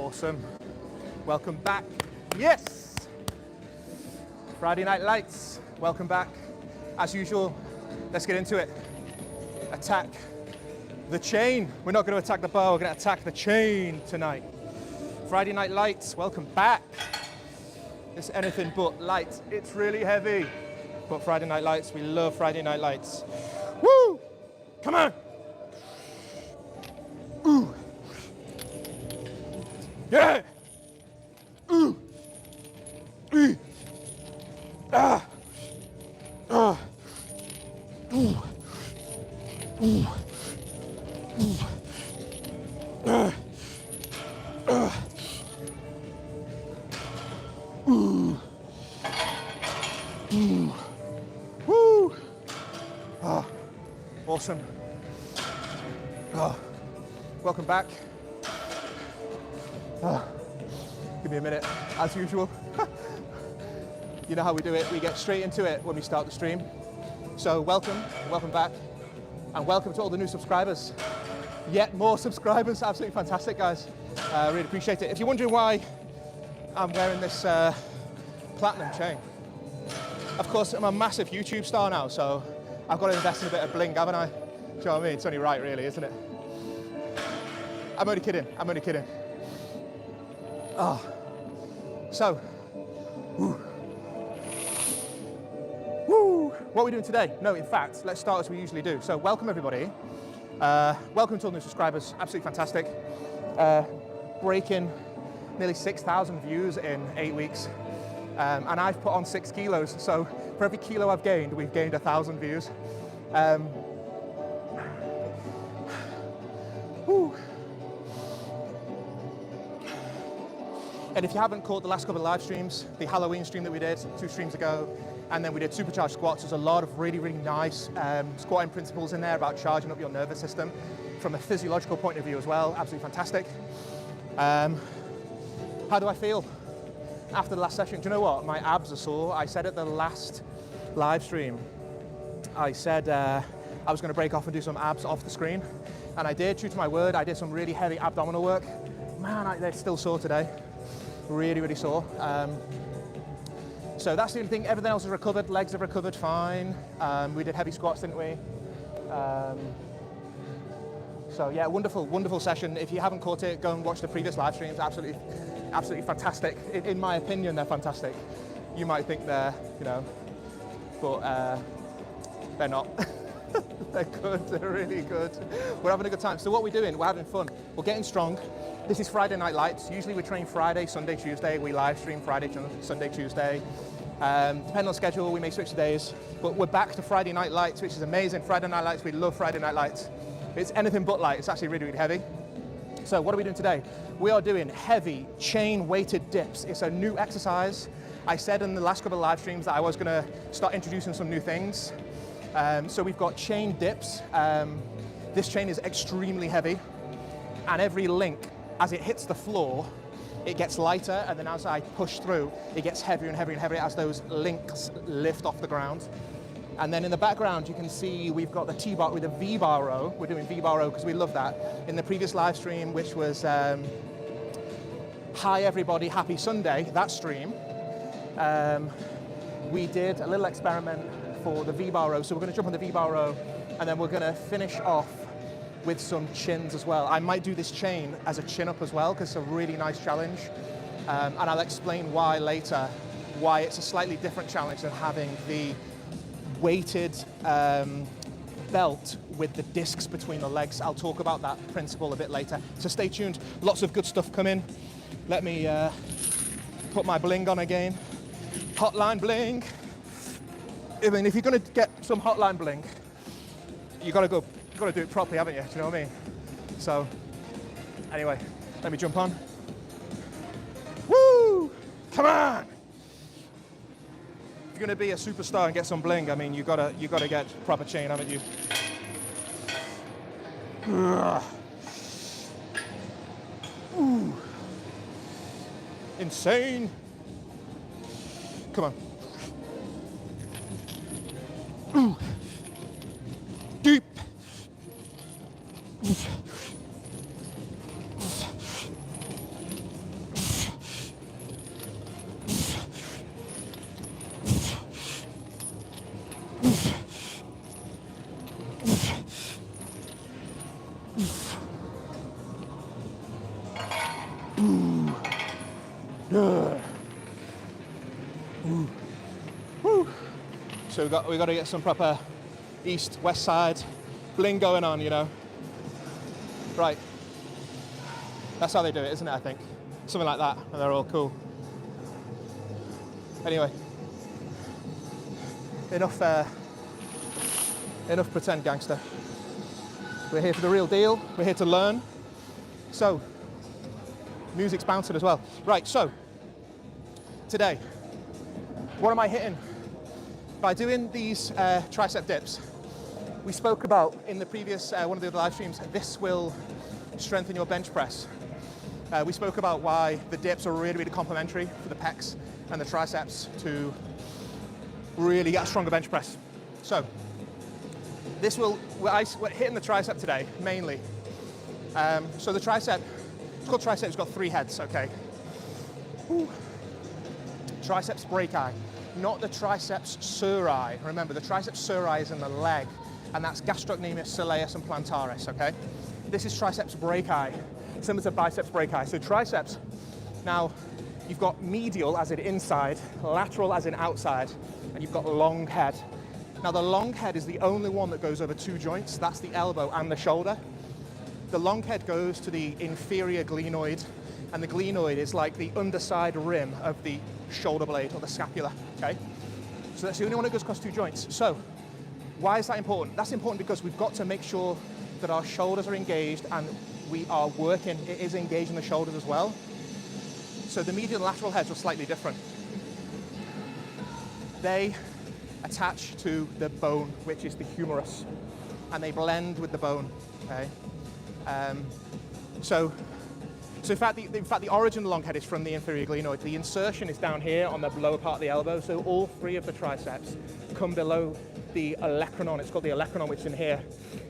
Awesome. Welcome back. Yes! Friday Night Lights. Welcome back. As usual, let's get into it. Attack the chain. We're not going to attack the bar, we're going to attack the chain tonight. Friday Night Lights, welcome back. It's anything but light. It's really heavy. But Friday Night Lights, we love Friday Night Lights. Woo! Come on! Ooh! Yeah! Ooh! Ee! Ah! Ah! Ooh! Ooh! Ooh! Ah! Ah! Ooh! Ooh! Woo! Ah! Awesome. Ah! Welcome back. Give me a minute, as usual. You know how we do it, we get straight into it when we start the stream. So welcome back, and welcome to all the new subscribers. Yet more subscribers, absolutely fantastic, guys. Really appreciate it. If you're wondering why I'm wearing this platinum chain, of course, I'm a massive YouTube star now, so I've got to invest in a bit of bling, haven't I? Do you know what I mean? It's only right, really, isn't it? I'm only kidding. Oh, so, woo. What are we doing today? No, in fact, let's start as we usually do. So, welcome everybody. Welcome to all new subscribers. Absolutely fantastic. Breaking nearly 6,000 views in 8 weeks. And I've put on 6 kilos. So, for every kilo I've gained, we've gained 1,000 views. And if you haven't caught the last couple of live streams, the Halloween stream that we did 2 streams ago, and then we did supercharged squats, there's a lot of really, really nice squatting principles in there about charging up your nervous system from a physiological point of view as well. Absolutely fantastic. How do I feel after the last session? Do you know what? My abs are sore. I said at the last live stream, I said I was going to break off and do some abs off the screen. And I did, true to my word. I did some really heavy abdominal work. Man, they're still sore today. Really, really sore. So that's the only thing. Everything else is recovered. Legs have recovered fine. We did heavy squats, didn't we? So yeah, wonderful session. If you haven't caught it, go and watch the previous live streams. Absolutely fantastic. In my opinion, they're fantastic. You might think they're, but they're not. They're good, they're really good. We're having a good time. So what we're doing, we're having fun. We're getting strong. This is Friday Night Lights. Usually we train Friday, Sunday, Tuesday. We live stream Friday, Sunday, Tuesday. Depending on schedule, we may switch the days. But we're back to Friday Night Lights, which is amazing. Friday Night Lights, we love Friday Night Lights. It's anything but light. It's actually really, really heavy. So what are we doing today? We are doing heavy chain-weighted dips. It's a new exercise. I said in the last couple of live streams that I was going to start introducing some new things. So we've got chain dips. This chain is extremely heavy, and every link, as it hits the floor, it gets lighter, and then as I push through, it gets heavier and heavier and heavier as those links lift off the ground. And then in the background, you can see we've got the T-bar with a V-bar row. We're doing V-bar row because we love that. In the previous live stream, which was Hi Everybody, Happy Sunday, that stream, we did a little experiment for the V-bar row. So we're going to jump on the V-bar row, and then we're going to finish off with some chins as well. I might do this chain as a chin up as well, because it's a really nice challenge. And I'll explain why later, why it's a slightly different challenge than having the weighted belt with the discs between the legs. I'll talk about that principle a bit later. So stay tuned, lots of good stuff coming. Let me put my bling on again. Hotline bling. I mean, if you're going to get some hotline bling, you got to do it properly, haven't you? Do you know what I mean? So, anyway, let me jump on. Woo! Come on! If you're going to be a superstar and get some bling, I mean, you got to get proper chain, haven't you? Ooh. Insane. Come on. Ooh. Deep. So we got to get some proper east, west side bling going on, you know. Right. That's how they do it, isn't it, I think? Something like that, and they're all cool. Anyway. Enough pretend gangster. We're here for the real deal. We're here to learn. So, music's bouncing as well. Right, so, today, what am I hitting? By doing these tricep dips, we spoke about in the previous, one of the other live streams, this will strengthen your bench press. We spoke about why the dips are really, really complementary for the pecs and the triceps to really get a stronger bench press. So, we're hitting the tricep today, mainly. So the tricep, it's called tricep, it's got 3 heads, okay? Ooh. Triceps brachii, not the triceps suri. Remember, the triceps suri is in the leg, and that's gastrocnemius, soleus, and plantaris, okay? This is triceps brachii, similar to biceps brachii. So triceps, now, you've got medial as in inside, lateral as in outside, and you've got long head. Now the long head is the only one that goes over 2 joints. That's the elbow and the shoulder. The long head goes to the inferior glenoid, and the glenoid is like the underside rim of the shoulder blade or the scapula, okay? So that's the only one that goes across 2 joints. So why is that important? That's important because we've got to make sure that our shoulders are engaged and we are working. It is engaging the shoulders as well. So the medial and lateral heads are slightly different. They attach to the bone, which is the humerus, and they blend with the bone, okay? So in fact, the origin of the long head is from the inferior glenoid. The insertion is down here on the lower part of the elbow, so all 3 of the triceps come below the olecranon. It's called the olecranon, which is in here.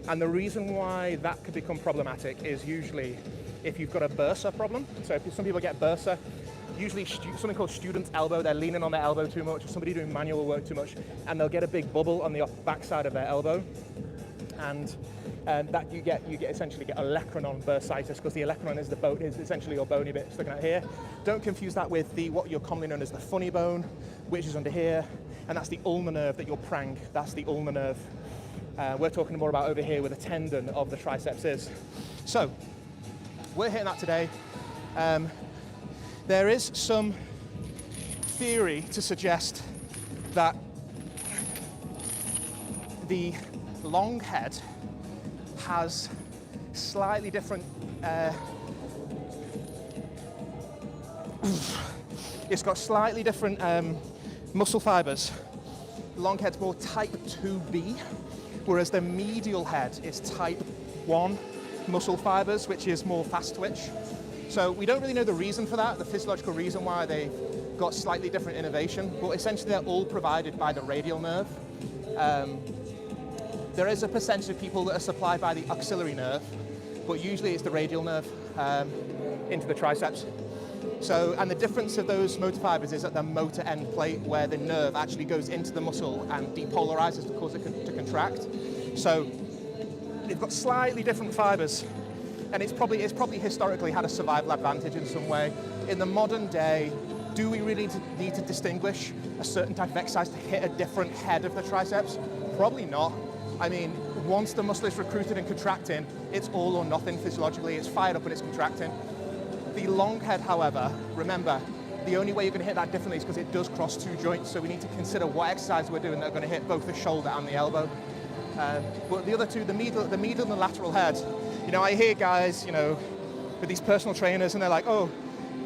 And the reason why that could become problematic is usually if you've got a bursa problem. So if some people get bursa, usually something called student's elbow. They're leaning on their elbow too much, or somebody doing manual work too much, and they'll get a big bubble on the back side of their elbow, and that you essentially get olecranon bursitis, because the olecranon is essentially your bony bit sticking out here. Don't confuse that with what you're commonly known as the funny bone, which is under here, and that's the ulnar nerve that you're prang. That's the ulnar nerve. We're talking more about over here where the tendon of the triceps is. So we're hitting that today. There is some theory to suggest that the long head has slightly different, it's got slightly different muscle fibers. The long head's more type 2B, whereas the medial head is type 1 muscle fibers, which is more fast twitch. So we don't really know the reason for that, the physiological reason why they've got slightly different innervation, but essentially they're all provided by the radial nerve. There is a percentage of people that are supplied by the axillary nerve, but usually it's the radial nerve into the triceps. So, and the difference of those motor fibers is at the motor end plate, where the nerve actually goes into the muscle and depolarizes to cause it to contract. So they've got slightly different fibers, and it's probably historically had a survival advantage in some way. In the modern day, do we really need to distinguish a certain type of exercise to hit a different head of the triceps? Probably not. I mean, once the muscle is recruited and contracting, it's all or nothing physiologically. It's fired up and it's contracting. The long head, however, remember, the only way you're going to hit that differently is because it does cross 2 joints, so we need to consider what exercise we're doing that are going to hit both the shoulder and the elbow. But the other two, the medial and the lateral head, you know, I hear guys, you know, with these personal trainers, and they're like, oh,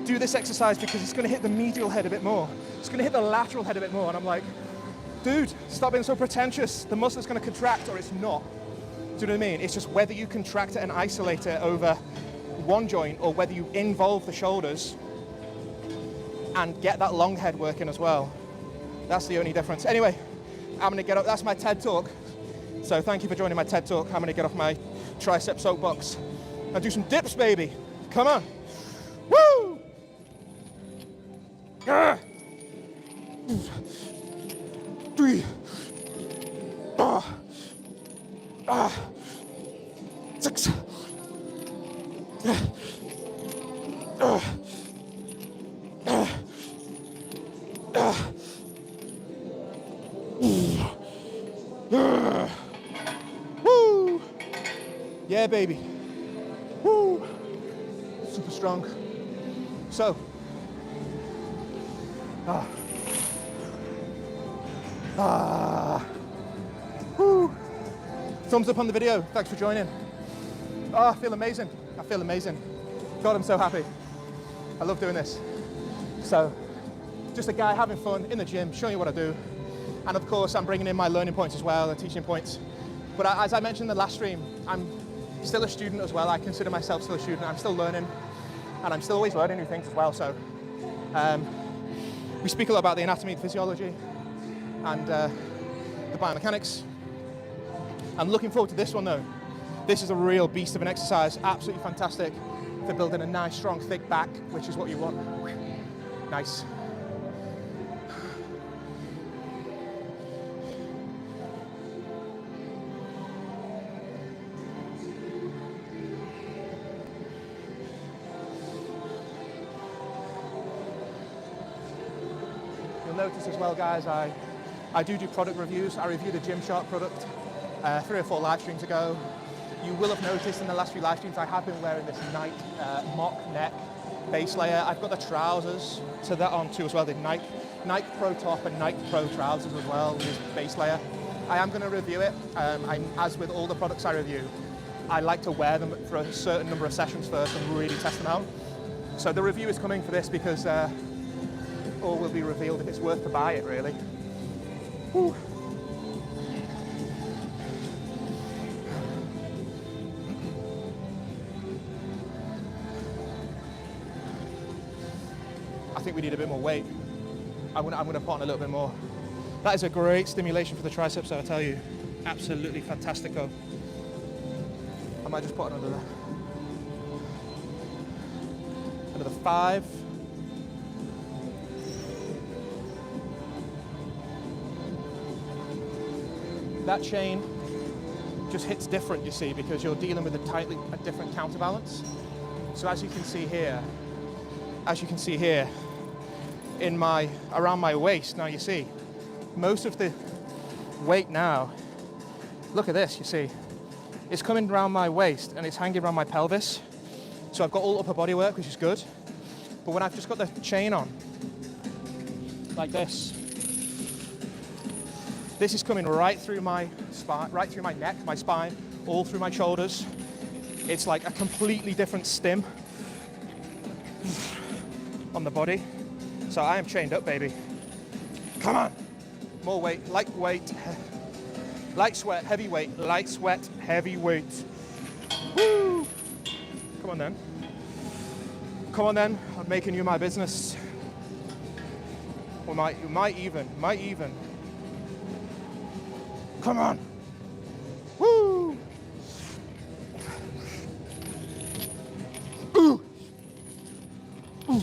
do this exercise because it's going to hit the medial head a bit more. It's going to hit the lateral head a bit more. And I'm like, dude, stop being so pretentious. The muscle is going to contract or it's not. Do you know what I mean? It's just whether you contract it and isolate it over one joint or whether you involve the shoulders and get that long head working as well. That's the only difference. Anyway, I'm going to get up. That's my TED Talk. So thank you for joining my TED Talk. I'm going to get off my tricep soapbox and do some dips, baby. Come on. Woo! Ah! 3, 6, Woo! Yeah, baby. Woo! Super strong. So, woo! Thumbs up on the video. Thanks for joining. I feel amazing. I feel amazing. God, I'm so happy. I love doing this. So, just a guy having fun in the gym, showing you what I do. And of course, I'm bringing in my learning points as well, and teaching points. But as I mentioned in the last stream, I'm still a student as well. I consider myself still a student. I'm still learning, and I'm still always learning new things as well. So we speak a lot about the anatomy and physiology and the biomechanics. I'm looking forward to this one though. This is a real beast of an exercise, absolutely fantastic for building a nice, strong, thick back, which is what you want. Nice. Notice as well, guys, I do product reviews. I reviewed a Gymshark product 3 or 4 live streams ago. You will have noticed in the last few live streams I have been wearing this Nike mock neck base layer. I've got the trousers to that on too as well, the Nike Pro top and Nike Pro trousers as well with this base layer. I am going to review it. As with all the products I review, I like to wear them for a certain number of sessions first and really test them out. So the review is coming for this because all will be revealed if it's worth to buy it, really. Woo. I think we need a bit more weight. I'm gonna put on a little bit more. That is a great stimulation for the triceps, I tell you. Absolutely fantastico. I might just put another 5. That chain just hits different, you see, because you're dealing with a different counterbalance. So as you can see here, around my waist, now you see, most of the weight now, look at this, you see, it's coming around my waist and it's hanging around my pelvis. So I've got all upper body work, which is good. But when I've just got the chain on, like this is coming right through my spine, right through my neck, my spine, all through my shoulders. It's like a completely different stim on the body. So I am chained up, baby. Come on. More weight, light weight, light sweat, heavy weight, light sweat, heavy weight. Woo! Come on then. Come on then, I'm making you my business. Or might even. Come on. Woo! Ooh. Ooh.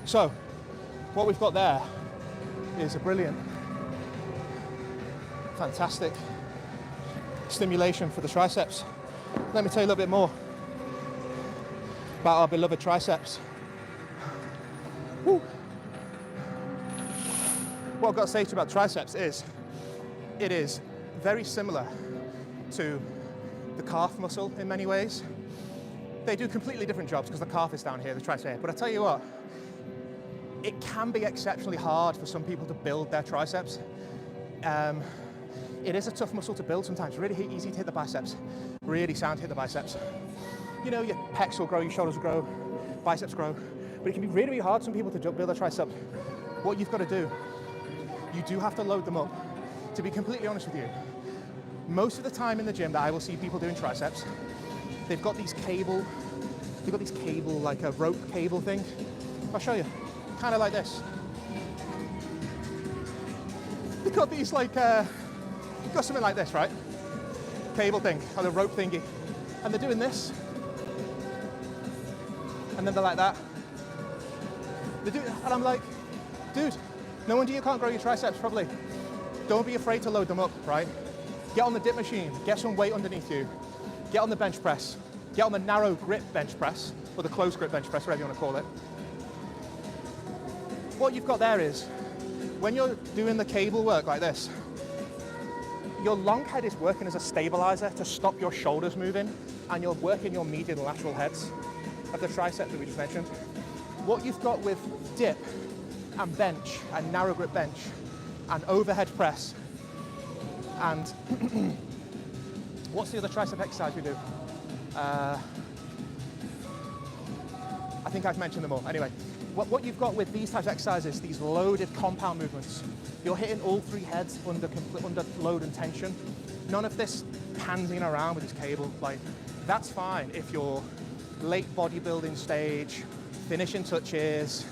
So, what we've got there is a brilliant, fantastic stimulation for the triceps. Let me tell you a little bit more about our beloved triceps. Woo. What I've got to say to you about triceps is, it is very similar to the calf muscle in many ways. They do completely different jobs because the calf is down here, the tricep here. But I tell you what, it can be exceptionally hard for some people to build their triceps. It is a tough muscle to build sometimes. Really easy to hit the biceps. Really sound to hit the biceps. You know, your pecs will grow, your shoulders will grow, biceps grow. But it can be really, really hard for some people to build their triceps. What you've got to do, you do have to load them up. To be completely honest with you, most of the time in the gym that I will see people doing triceps, they've got these cable, like a rope cable thing. I'll show you. Kind of like this. They've got these like you've got something like this, right? Cable thing, or the rope thingy. And they're doing this. And then they're like that. They do, and I'm like, dude, no wonder you can't grow your triceps properly. Don't be afraid to load them up, right? Get on the dip machine, get some weight underneath you. Get on the bench press. Get on the narrow grip bench press, or the close grip bench press, whatever you want to call it. What you've got there is, when you're doing the cable work like this, your long head is working as a stabilizer to stop your shoulders moving, and you're working your medial and lateral heads of the tricep that we just mentioned. What you've got with dip and bench and narrow grip bench and overhead press and what's the other tricep exercise we do? I think I've mentioned them all. Anyway, what you've got with these types of exercises, these loaded compound movements, you're hitting all three heads under load and tension. None of this pansing around with this cable. Like, that's fine if you're late bodybuilding stage, finishing touches,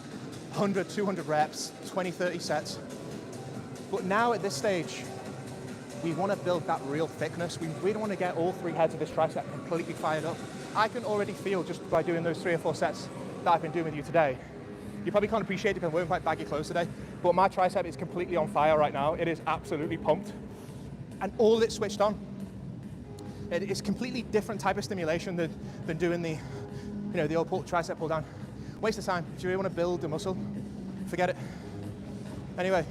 100, 200 reps, 20, 30 sets. But now at this stage, we want to build that real thickness. We really want to get all three heads of this tricep completely fired up. I can already feel, just by doing those 3 or 4 sets that I've been doing with you today. You probably can't appreciate it because I'm wearing quite baggy clothes today, but my tricep is completely on fire right now. It is absolutely pumped. And all it's switched on. It is completely different type of stimulation than doing the, the old tricep pull down. Waste of time. If you really want to build the muscle, forget it. Anyway,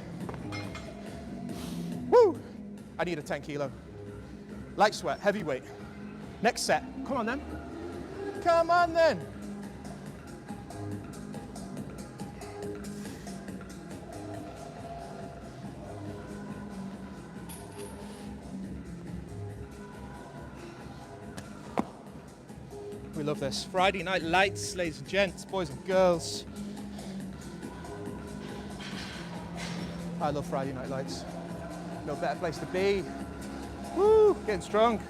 woo! I need a 10 kilo. Light sweat, heavy weight. Next set. Come on then. Come on then. We love this. Friday night lights, ladies and gents, boys and girls. I love Friday night lights. No better place to be. Woo, getting strong.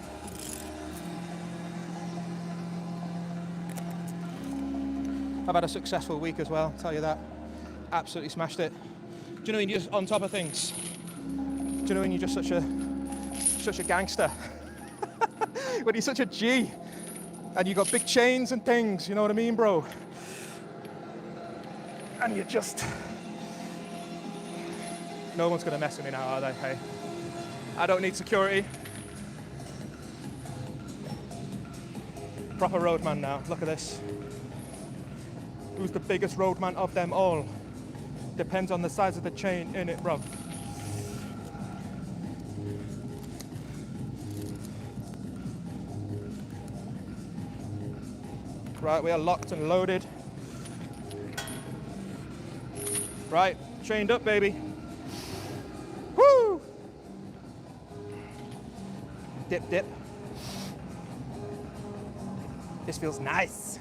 I've had a successful week as well, I'll tell you that. Absolutely smashed it. Do you know when you're just on top of things? Do you know when you're just such a gangster? When you're such a G and you got big chains and things, you know what I mean, bro? And you're just... No one's gonna mess with me now, are they? Hey, I don't need security. Proper roadman now, look at this. Who's the biggest roadman of them all? Depends on the size of the chain in it, bro. Right, we are locked and loaded. Right, chained up, baby. Woo! Dip, dip. This feels nice.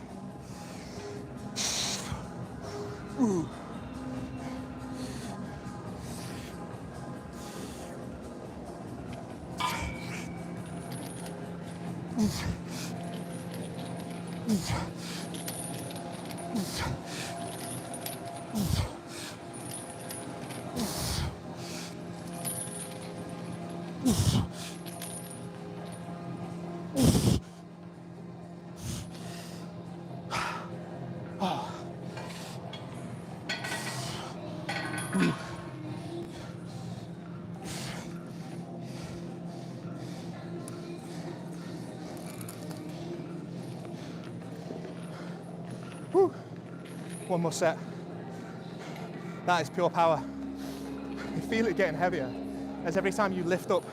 Ooh. One more set. That is pure power. You feel it getting heavier as every time you lift up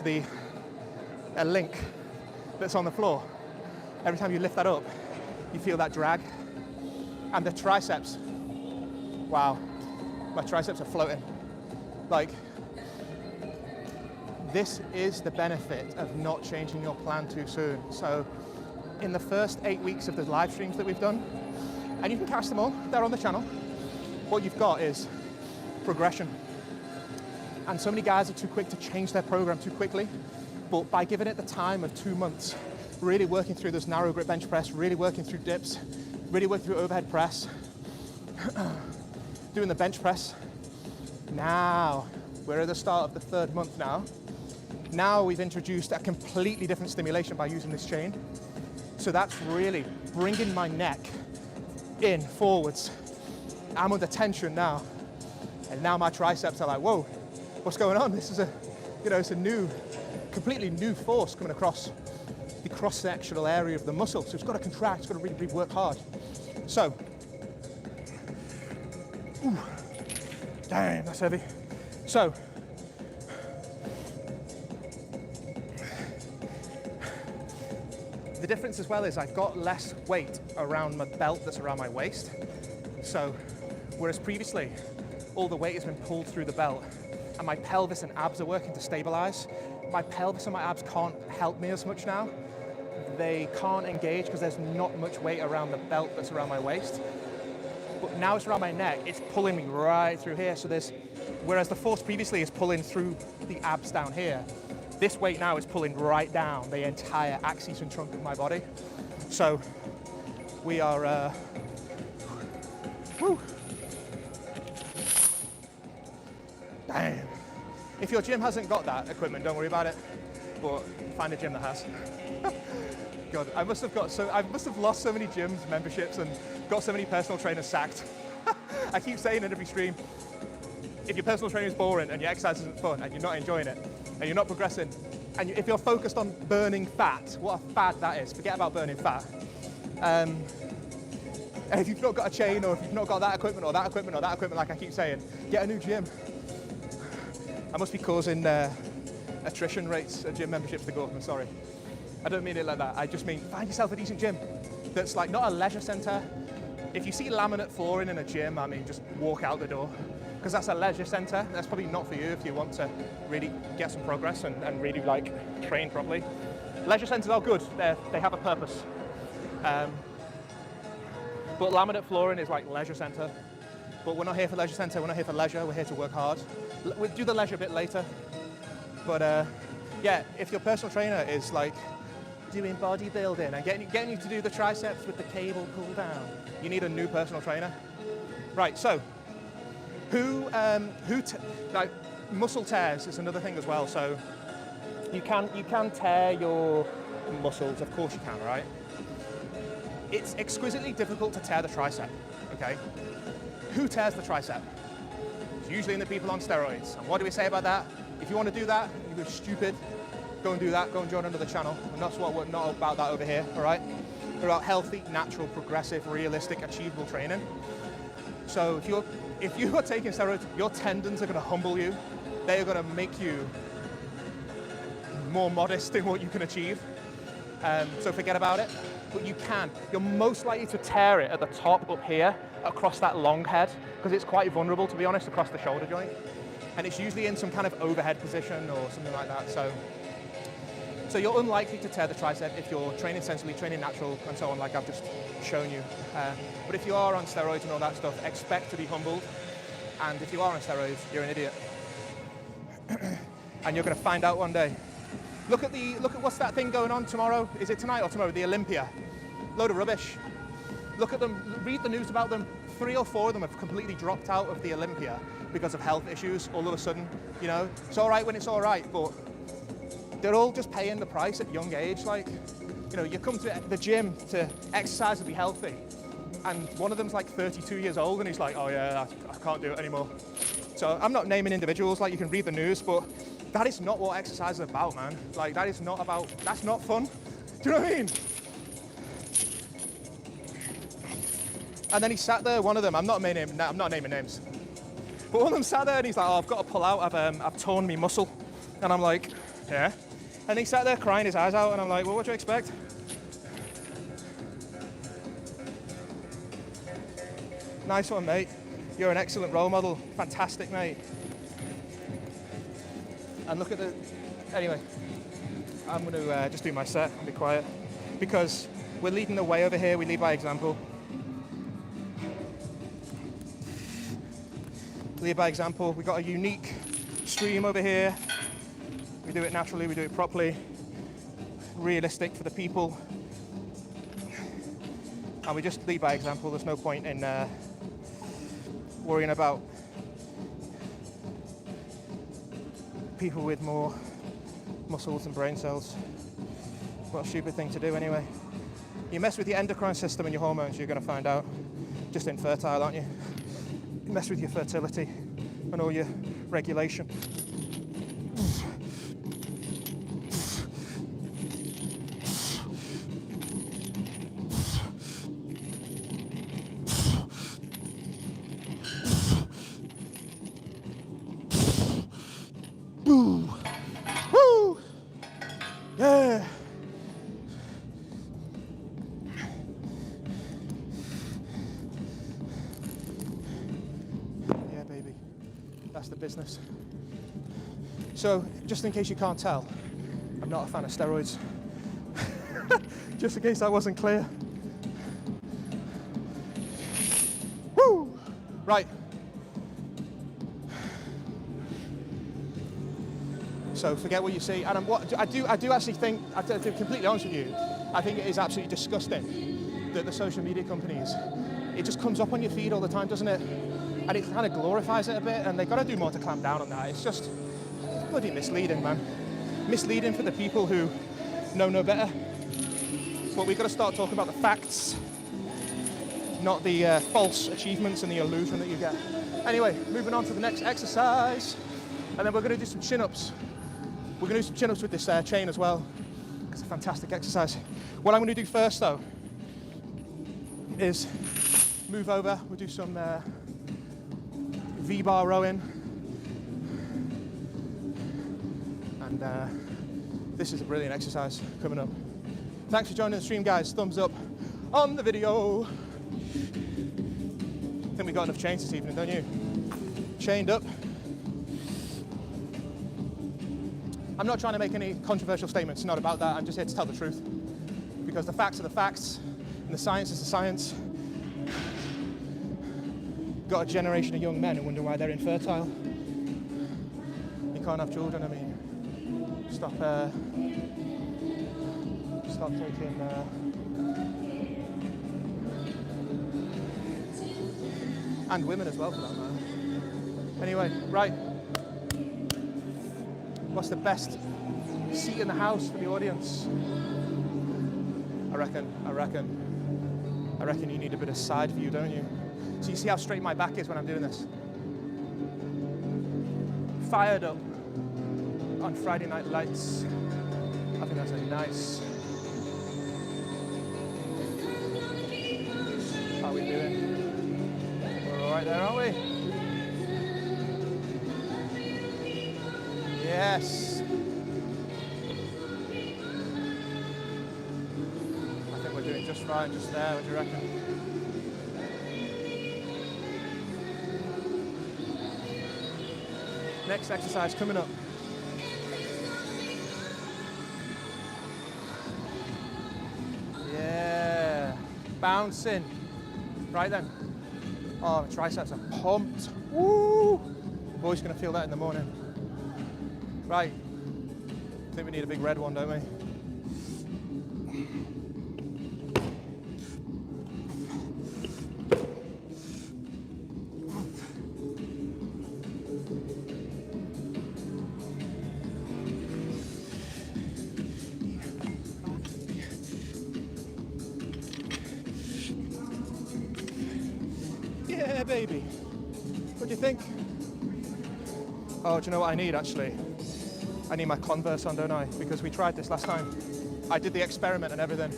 a link that's on the floor, every time you lift that up, you feel that drag. And the triceps, wow, my triceps are floating. Like, this is the benefit of not changing your plan too soon. So in the first 8 weeks of the live streams that we've done, and you can catch them all, they're on the channel, what you've got is progression. And so many guys are too quick to change their program too quickly, but by giving it the time of 2 months, really working through this narrow grip bench press, really working through dips, really working through overhead press, doing the bench press, now We're at the start of the 3rd month now. Now we've introduced a completely different stimulation by using this chain. So that's really bringing my neck in, forwards. I'm under tension now. And now my triceps are like, whoa, what's going on? This is it's a new, completely new force coming across the cross-sectional area of the muscle. So it's got to contract, it's got to really work hard. So, ooh, damn, that's heavy. So, the difference as well is I've got less weight around my belt that's around my waist. So, whereas previously, all the weight has been pulled through the belt and my pelvis and abs are working to stabilize. My pelvis and my abs can't help me as much now. They can't engage because there's not much weight around the belt that's around my waist. But now it's around my neck, it's pulling me right through here. So whereas the force previously is pulling through the abs down here, this weight now is pulling right down the entire axis and trunk of my body. So we are, woo. Damn. If your gym hasn't got that equipment, don't worry about it, but find a gym that has. God, I must have lost so many gyms memberships and got so many personal trainers sacked. I keep saying in every stream, if your personal training is boring and your exercise isn't fun and you're not enjoying it and you're not progressing, and if you're focused on burning fat, what a fad that is, forget about burning fat. And if you've not got a chain, or if you've not got that equipment or that equipment or that equipment, like I keep saying, get a new gym. I must be causing attrition rates of gym memberships to go up, I'm sorry. I don't mean it like that, I just mean find yourself a decent gym that's like not a leisure center. If you see laminate flooring in a gym, I mean, just walk out the door, because that's a leisure center. That's probably not for you if you want to really get some progress and really like train properly. Leisure centers are good, they have a purpose. But laminate flooring is like leisure center. But we're not here for leisure center, we're not here for leisure, we're here to work hard. We'll do the leisure bit later. But yeah, if your personal trainer is like doing bodybuilding and getting you to do the triceps with the cable pull down, you need a new personal trainer. Right, so like muscle tears is another thing as well. So you can tear your muscles, of course you can, right? It's exquisitely difficult to tear the tricep, okay? Who tears the tricep? It's usually in the people on steroids. And what do we say about that? If you want to do that, you're stupid, go and do that, go and join another channel. And that's what we're not about that over here, all right? We're about healthy, natural, progressive, realistic, achievable training. So if you are taking steroids, your tendons are going to humble you. They are going to make you more modest in what you can achieve. So forget about it. But you're most likely to tear it at the top up here, across that long head, because it's quite vulnerable, to be honest, across the shoulder joint. And it's usually in some kind of overhead position or something like that. So you're unlikely to tear the tricep if you're training sensibly, training natural, and so on, like I've just shown you. But if you are on steroids and all that stuff, expect to be humbled. And if you are on steroids, you're an idiot. And you're going to find out one day. Look at what's that thing going on tomorrow? Is it tonight or tomorrow? The Olympia. Load of rubbish. Look at them, read the news about them. 3 or 4 of them have completely dropped out of the Olympia because of health issues all of a sudden. You know, it's all right when it's all right, but they're all just paying the price at young age. Like, you know, you come to the gym to exercise and be healthy, and one of them's like 32 years old and he's like, oh yeah, I can't do it anymore. So I'm not naming individuals, like you can read the news, but that is not what exercise is about, man. Like that's not fun. Do you know what I mean? And then he sat there, one of them, I'm not naming names, but one of them sat there and he's like, oh, I've got to pull out, I've torn me muscle. And I'm like, yeah. And he sat there crying his eyes out and I'm like, well, what do you expect? Nice one, mate. You're an excellent role model. Fantastic, mate. And look at anyway, I'm going to just do my set and be quiet because we're leading the way over here. We lead by example. Lead by example. We've got a unique stream over here. We do it naturally, we do it properly, realistic for the people. And we just lead by example. There's no point in worrying about people with more muscles and brain cells. What a stupid thing to do anyway. You mess with your endocrine system and your hormones, you're going to find out. Just infertile, aren't you? You mess with your fertility and all your regulation. Boo! Woo! Yeah! Yeah, baby. That's the business. So, just in case you can't tell, I'm not a fan of steroids. Just in case that wasn't clear. Woo! Right. So forget what you see, and I do actually think, to be completely honest with you, I think it is absolutely disgusting that the social media companies, it just comes up on your feed all the time, doesn't it? And it kind of glorifies it a bit, and they've got to do more to clamp down on that. It's just bloody misleading, man. Misleading for the people who know no better. But we've got to start talking about the facts, not the false achievements and the illusion that you get. Anyway, moving on to the next exercise, and then we're going to do some chin-ups. We're going to do some chin-ups with this chain as well. It's a fantastic exercise. What I'm going to do first, though, is move over. We'll do some V-bar rowing. And this is a brilliant exercise coming up. Thanks for joining the stream, guys. Thumbs up on the video. I think we got enough chains this evening, don't you? Chained up. I'm not trying to make any controversial statements, not about that. I'm just here to tell the truth. Because the facts are the facts, and the science is the science. Got a generation of young men who wonder why they're infertile. You can't have children, I mean. Stop taking... and women as well, for that matter. Anyway, right. What's the best seat in the house for the audience? I reckon you need a bit of side view, don't you? So you see how straight my back is when I'm doing this? Fired up on Friday Night Lights. I think that's a nice... How are we doing? We're all right there, aren't we? Yes. I think we're doing just fine just there, what do you reckon? Next exercise coming up. Yeah. Bouncing. Right then. Oh, the triceps are pumped. Woo! Boy's gonna feel that in the morning. Right, I think we need a big red one, don't we? Yeah, baby. What do you think? Oh, do you know what I need, actually? I need my Converse on, don't I? Because we tried this last time. I did the experiment and everything.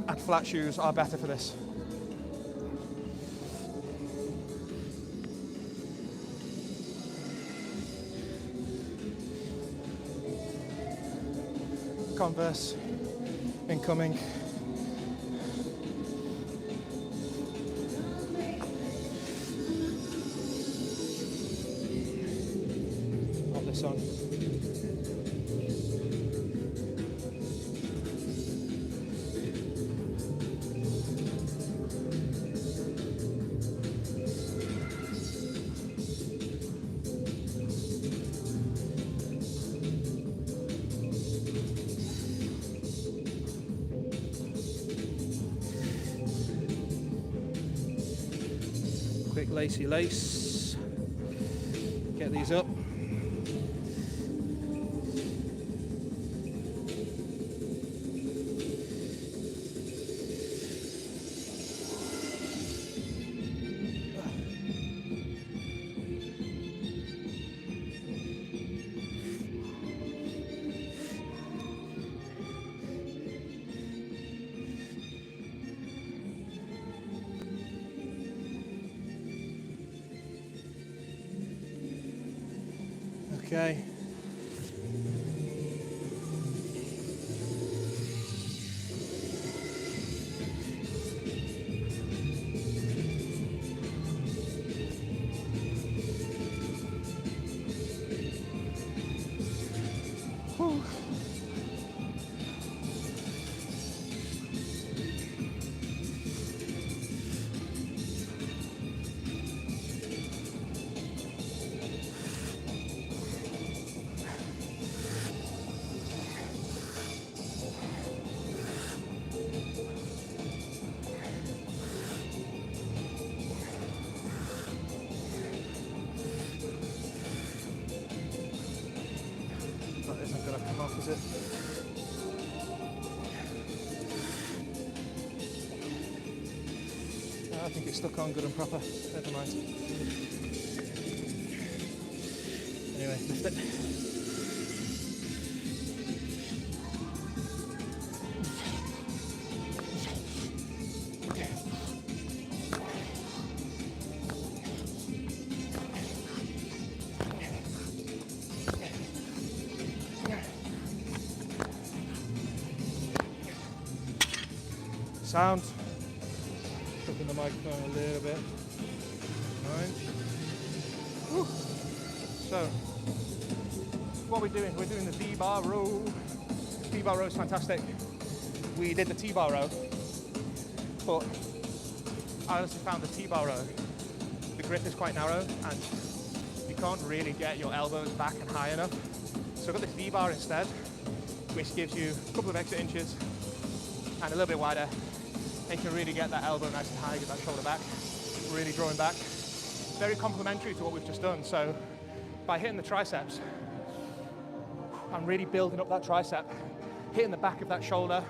And flat shoes are better for this. Converse incoming. Pop this on. Quick lacy lace. Get these up. Okay. Whew. That isn't going to come off, is it? I think it's stuck on good and proper. Never mind. Anyway, lift it. Sound. Flipping the microphone a little bit. Right. Woo. So, what we're doing the V-bar row. V-bar row is fantastic. We did the T-bar row, but I honestly found the T-bar row, the grip is quite narrow and you can't really get your elbows back and high enough. So I've got this V-bar instead, which gives you a couple of extra inches and a little bit wider. And you can really get that elbow nice and high, get that shoulder back, really drawing back. Very complementary to what we've just done. So by hitting the triceps, I'm really building up that tricep, hitting the back of that shoulder,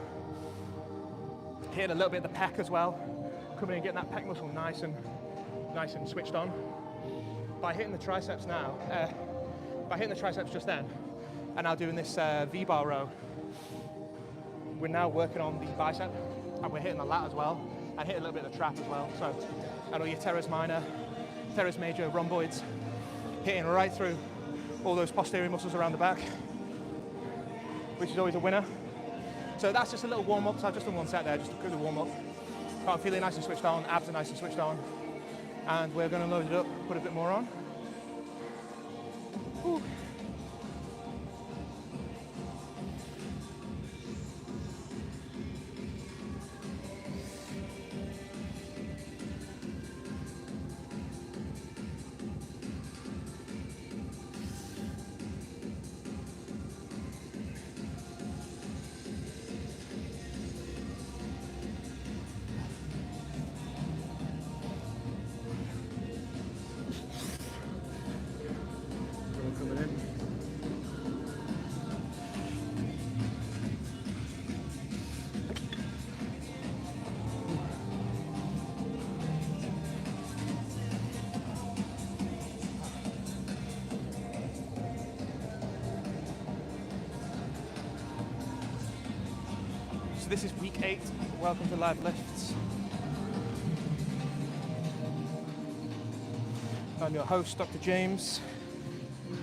hitting a little bit of the pec as well, coming in and getting that pec muscle nice and switched on. By hitting the triceps now, by hitting the triceps just then, and now doing this V-bar row, we're now working on the bicep, and we're hitting the lat as well, and hitting a little bit of the trap as well. So, and all your teres minor, teres major, rhomboids, hitting right through all those posterior muscles around the back, which is always a winner. So that's just a little warm up. So I've just done one set there, just a good warm up. But I'm feeling nice and switched on, abs are nice and switched on, and we're going to load it up, put a bit more on. Whew. Coming in. So this is week 8. Welcome to Live Lifts. I'm your host, Dr. James.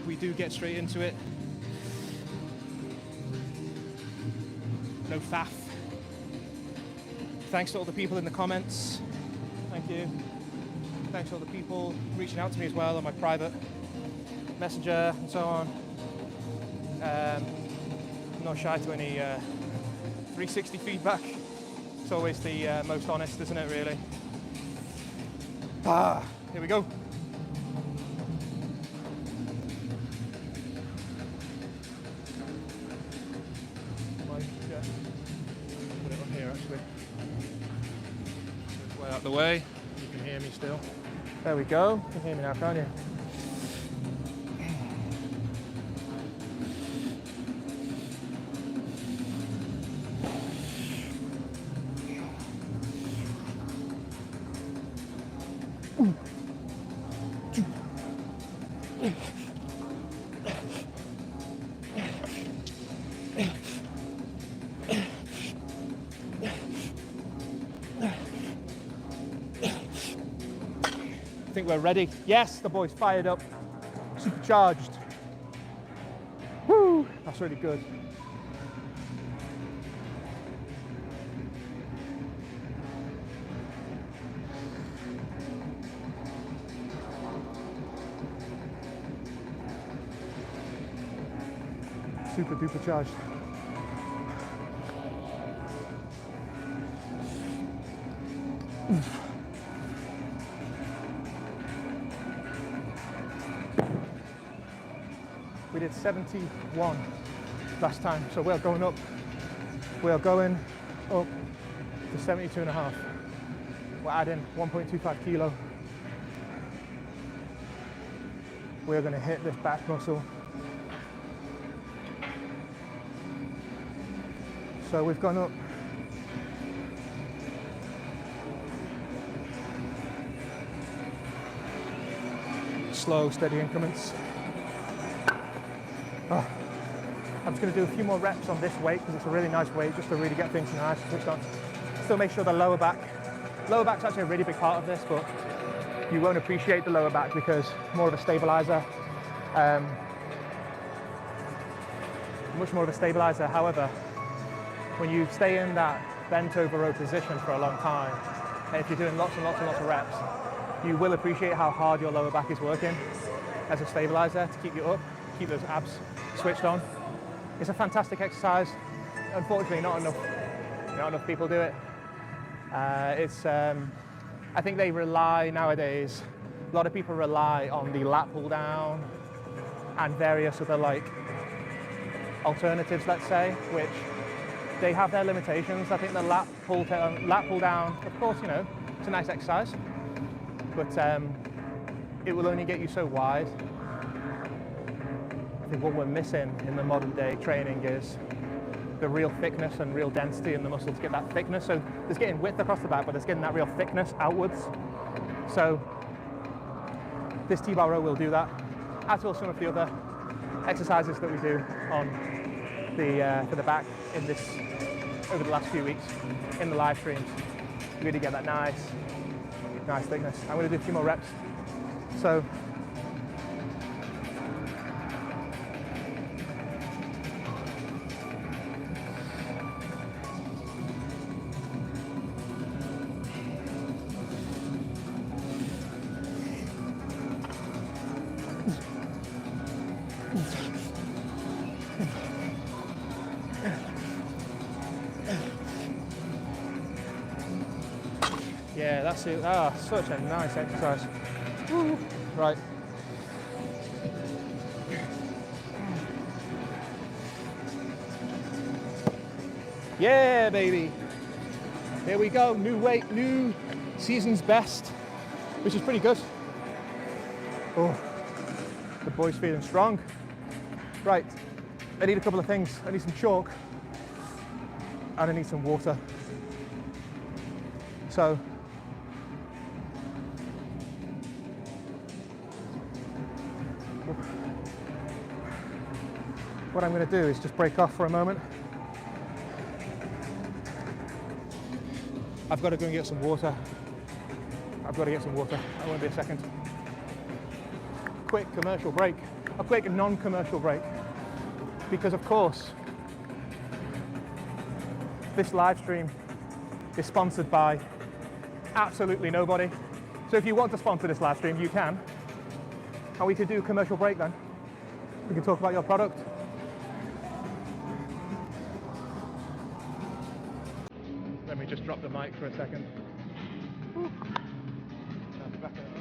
We do get straight into it. No faff. Thanks to all the people in the comments. Thank you. Thanks to all the people reaching out to me as well on my private messenger and so on. I'm not shy to any 360 feedback. It's always the most honest, isn't it, really? Here we go. Put it on here actually. It's way out the way. You can hear me still. There we go. You can hear me now, can't you? I think we're ready. Yes, the boy's fired up, supercharged. That's really good. Super duper charged. We did 71 last time, so we're going up. We are going up to 72.5. We're adding 1.25 kilo. We're going to hit this back muscle. So we've gone up slow, steady increments. Oh. I'm just going to do a few more reps on this weight because it's a really nice weight just to really get things nice switched on. Still make sure the lower back's actually a really big part of this, but you won't appreciate the lower back because more of a stabilizer, much more of a stabilizer. However, when you stay in that bent over row position for a long time, and if you're doing lots and lots and lots of reps, you will appreciate how hard your lower back is working as a stabilizer to keep you up, keep those abs switched on. It's a fantastic exercise. Unfortunately, not enough people do it. I think they rely nowadays, a lot of people rely on the lat pull down and various other like alternatives, let's say, which they have their limitations. I think the lat pull down, of course, you know, it's a nice exercise, but it will only get you so wide. I think what we're missing in the modern day training is the real thickness and real density in the muscle to get that thickness. So there's getting width across the back, but there's getting that real thickness outwards. So this T-bar row will do that, as will some of the other exercises that we do on the for the back in this over the last few weeks in the live streams. You really get that nice thickness. I'm going to do a few more reps. So yeah, that's it. Ah, such a nice exercise. Woo. Right. Yeah, baby. Here we go. New weight, new season's best, which is pretty good. Oh, the boy's feeling strong. Right. I need a couple of things. I need some chalk and I need some water. So what I'm going to do is just break off for a moment. I've got to go and get some water. I won't be a second. Quick commercial break. A quick non-commercial break. Because of course, this live stream is sponsored by absolutely nobody. So if you want to sponsor this live stream, you can. And we could do a commercial break then. We can talk about your product. Let me just drop the mic for a second. I'll be back in a minute.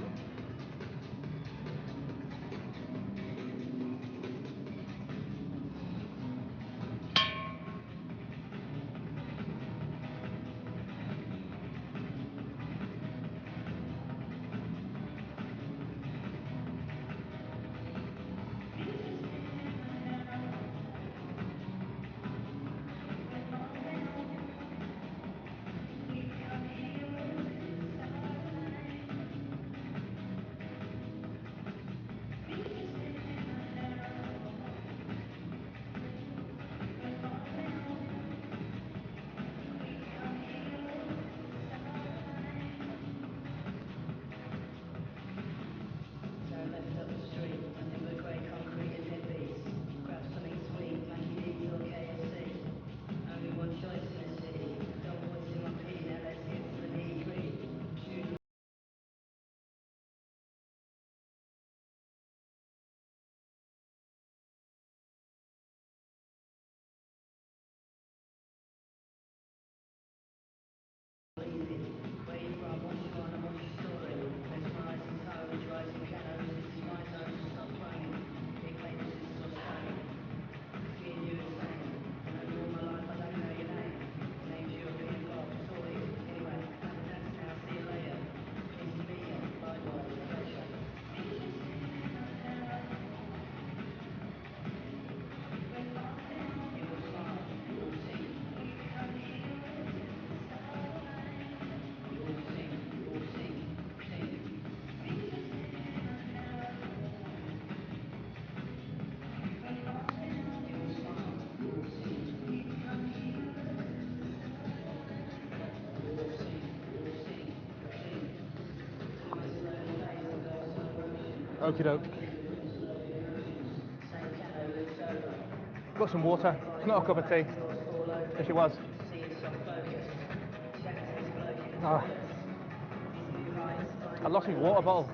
Okie doke. Got some water. It's not a cup of tea. Wish it was. Oh. I lost my water bottle.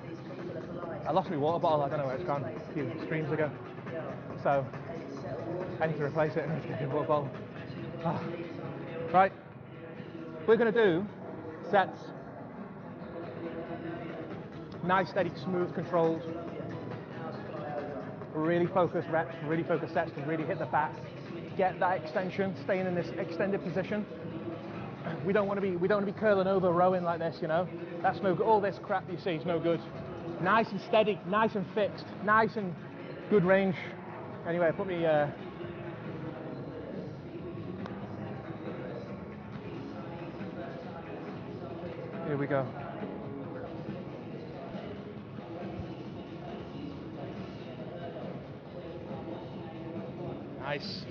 I don't know where it's gone a few streams ago. So I need to replace it. I need to get a water bottle. Oh. Right. We're going to do sets. Nice, steady, smooth controls. Really focused reps, really focused sets to really hit the back. Get that extension, staying in this extended position. We don't want to be curling over, rowing like this, you know. That's no good. All this crap you see is no good. Nice and steady, nice and fixed, nice and good range. Anyway, put me. Here we go. Nice.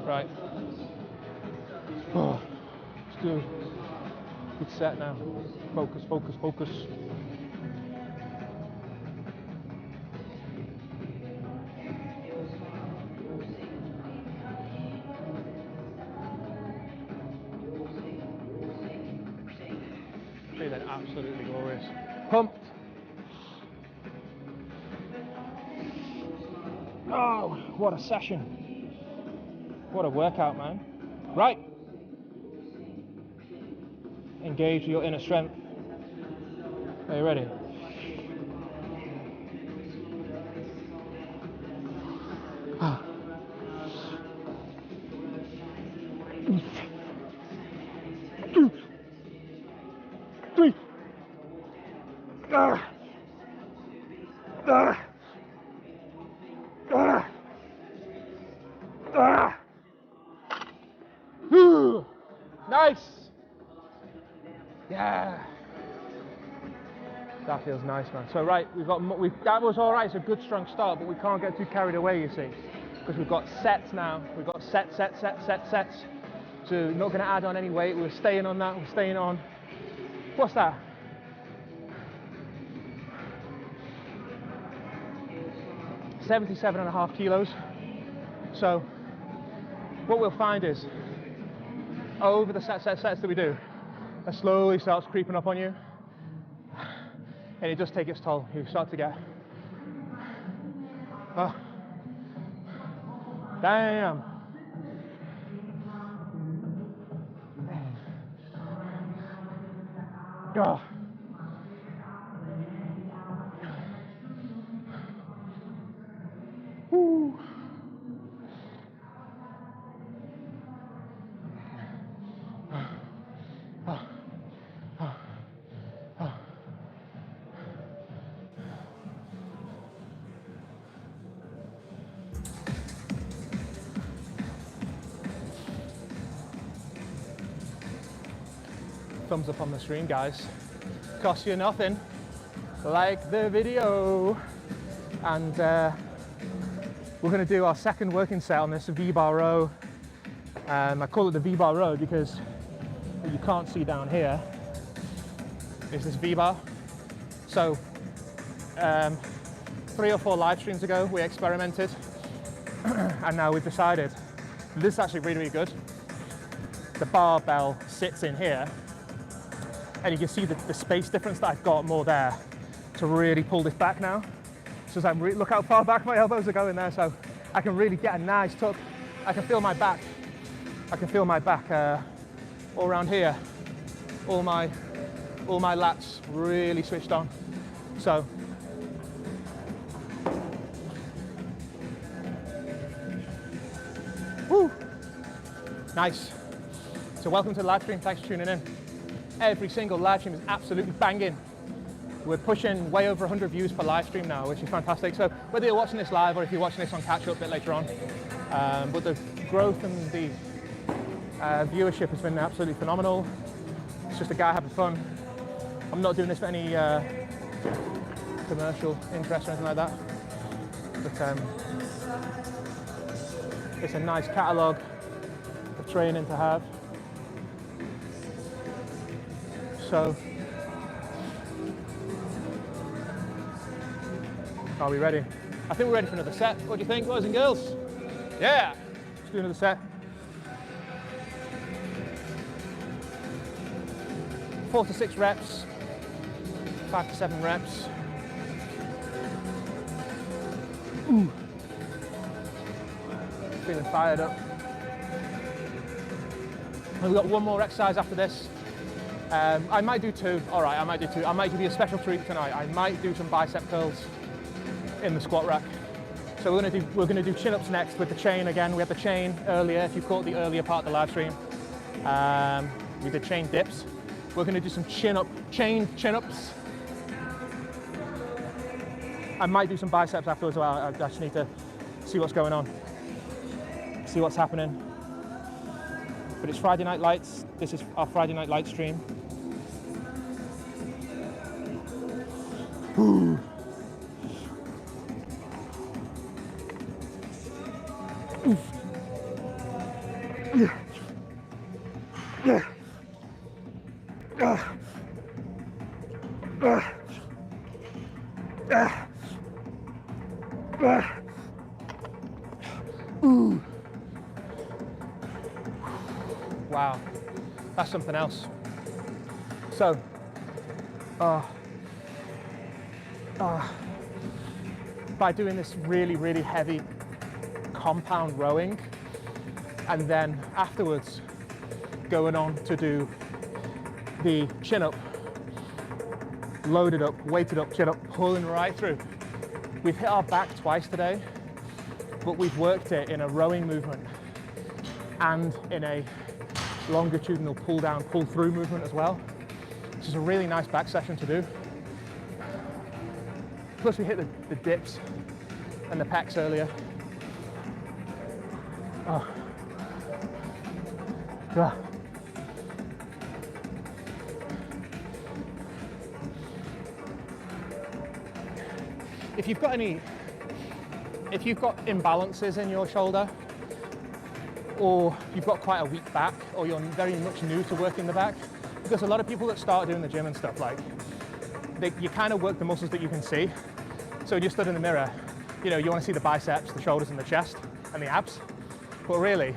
Right. Oh, let's do a good set now. Focus, focus, focus. Feeling absolutely glorious. Pumped. Oh, what a session. What a workout, man. Right. Engage your inner strength. Are you ready? Three. Nice. Yeah. That feels nice, man. So right, that was all right. It's a good strong start, but we can't get too carried away, you see, because we've got sets now. We've got sets. So not going to add on any weight. We're staying on that. We're staying on. What's that? $77.5 kilos. So what we'll find is over the sets that we do, it slowly starts creeping up on you, and it does take its toll. You start to get, oh, damn. Oh. Woo. Thumbs up on the stream, guys. Costs you nothing. Like the video. And we're going to do our second working set on this V-bar row. I call it the V-bar row because what you can't see down here is this V-bar. So 3 or 4 live streams ago we experimented and now we've decided this is actually really, really good. The barbell sits in here and you can see the space difference that I've got more there to really pull this back now. So as look how far back my elbows are going there, so I can really get a nice tuck. I can feel my back. I can feel my back all around here. All my lats really switched on. So woo, nice. So welcome to the live stream. Thanks for tuning in. Every single live stream is absolutely banging. We're pushing way over 100 views per live stream now, which is fantastic. So whether you're watching this live or if you're watching this on catch up a bit later on, but the growth and the viewership has been absolutely phenomenal. It's just a guy having fun. I'm not doing this for any commercial interest or anything like that. But it's a nice catalogue of training to have. So Are we ready? I think we're ready for another set. What do you think, boys and girls? Yeah, let's do another set. 4 to 6 reps, 5 to 7 reps. Ooh. Feeling fired up. And we've got one more exercise after this. I might do 2. All right, I might do 2. I might give you a special treat tonight. I might do some bicep curls in the squat rack. So we're gonna do chin-ups next with the chain again. We had the chain earlier. If you caught the earlier part of the live stream, we did chain dips. We're gonna do some chain chin-ups. I might do some biceps afterwards as well. I just need to see what's going on, see what's happening. But it's Friday Night Lights. This is our Friday Night Light stream. Ooh. Yeah. Yeah. Ooh. Wow, that's something else. So, by doing this really, really heavy compound rowing, and then afterwards going on to do the chin up, loaded up, weighted up, chin up, pulling right through. We've hit our back twice today, but we've worked it in a rowing movement and in a longitudinal pull down, pull through movement as well, which is a really nice back session to do. Plus we hit the dips and the pecs earlier. Oh. Yeah. If you've got imbalances in your shoulder, or you've got quite a weak back, or you're very much new to working the back, because a lot of people that start doing the gym and stuff, like, you kind of work the muscles that you can see. So when you stood in the mirror, you know, you want to see the biceps, the shoulders and the chest and the abs, but really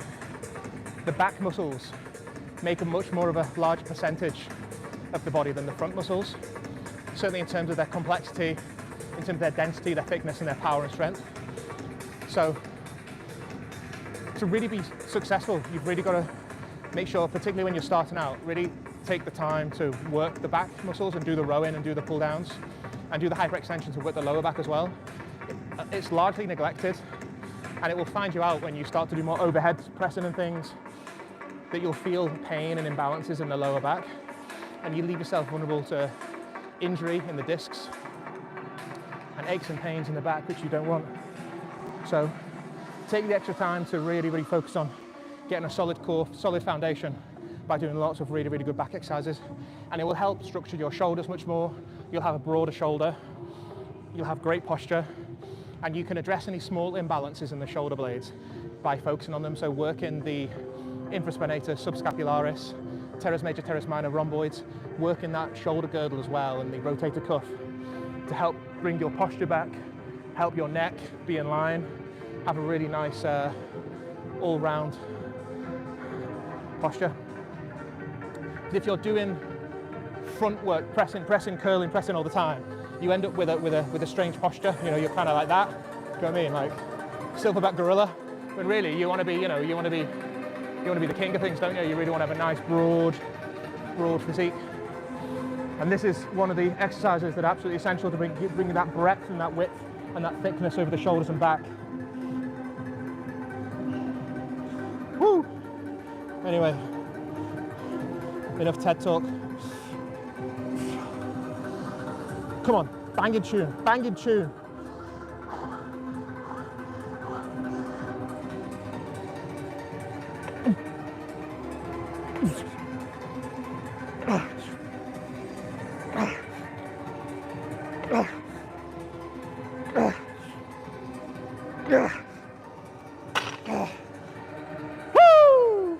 the back muscles make a much more of a large percentage of the body than the front muscles, certainly in terms of their complexity, in terms of their density, their thickness and their power and strength. So to really be successful, you've really got to make sure, particularly when you're starting out, really take the time to work the back muscles and do the rowing and do the pull downs and do the hyperextension to work the lower back as well. It's largely neglected, and it will find you out when you start to do more overhead pressing and things, that you'll feel pain and imbalances in the lower back, and you leave yourself vulnerable to injury in the discs and aches and pains in the back, which you don't want. So take the extra time to really, really focus on getting a solid core, solid foundation by doing lots of really, really good back exercises. And it will help structure your shoulders much more. You'll have a broader shoulder. You'll have great posture. And you can address any small imbalances in the shoulder blades by focusing on them. So working the infraspinatus, subscapularis, teres major, teres minor, rhomboids, working that shoulder girdle as well and the rotator cuff to help bring your posture back, help your neck be in line, have a really nice all-round posture. If you're doing front work, pressing, curling, pressing all the time, you end up with a strange posture. You know, you're kind of like that. Do you know what I mean? Like silverback gorilla. But really, you want to be, you know, you want to be the king of things, don't you? You really want to have a nice broad physique. And this is one of the exercises that are absolutely essential to bring that breadth and that width and that thickness over the shoulders and back. Woo! Anyway, enough TED talk. Come on, banging tune, banging tune. Woo!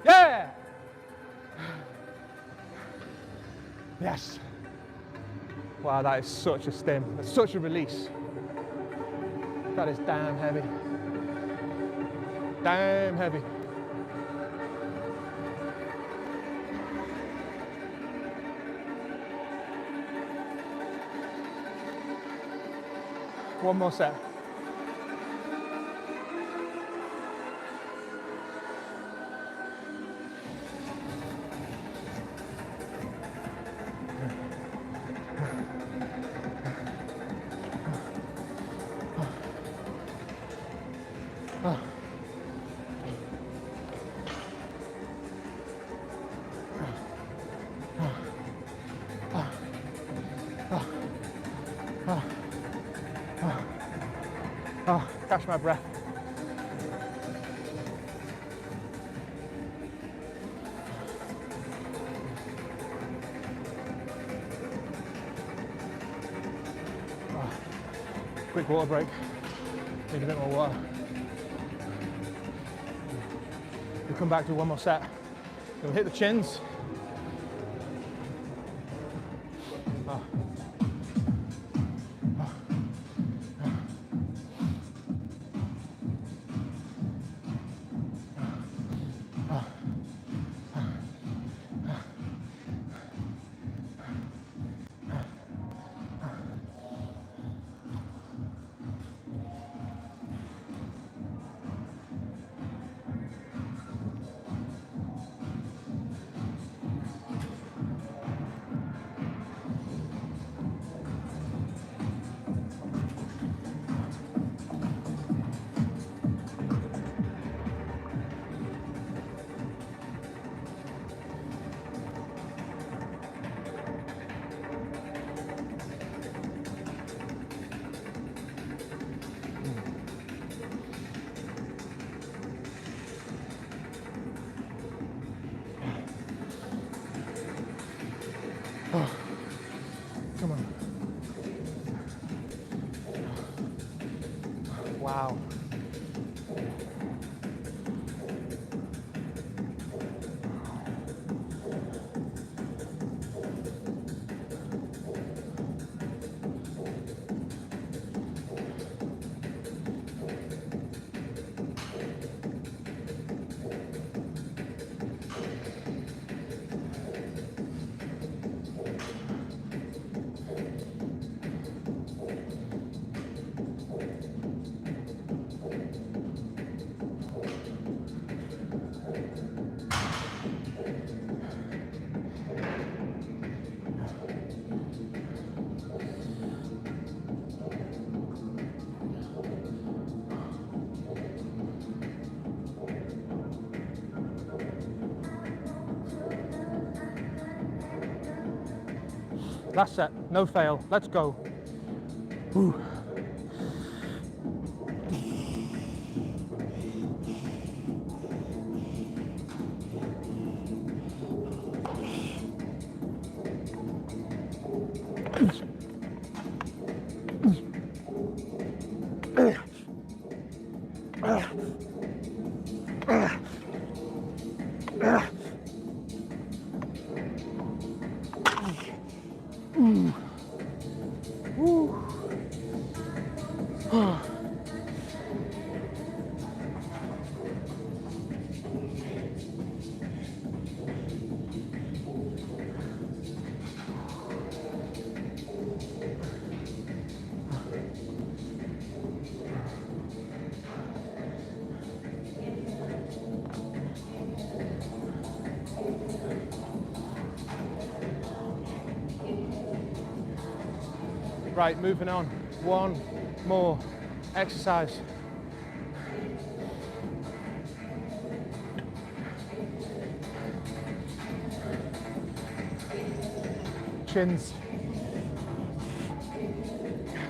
Yeah! Yes. Wow, that is such a stim. That's such a release. That is damn heavy. Damn heavy. One more set. Catch my breath. Quick water break. Need a bit more water. We'll come back to one more set. Then we'll hit the chins. Come on. Wow. Last set, no fail, let's go. Whew. Right, moving on. One more exercise. Chins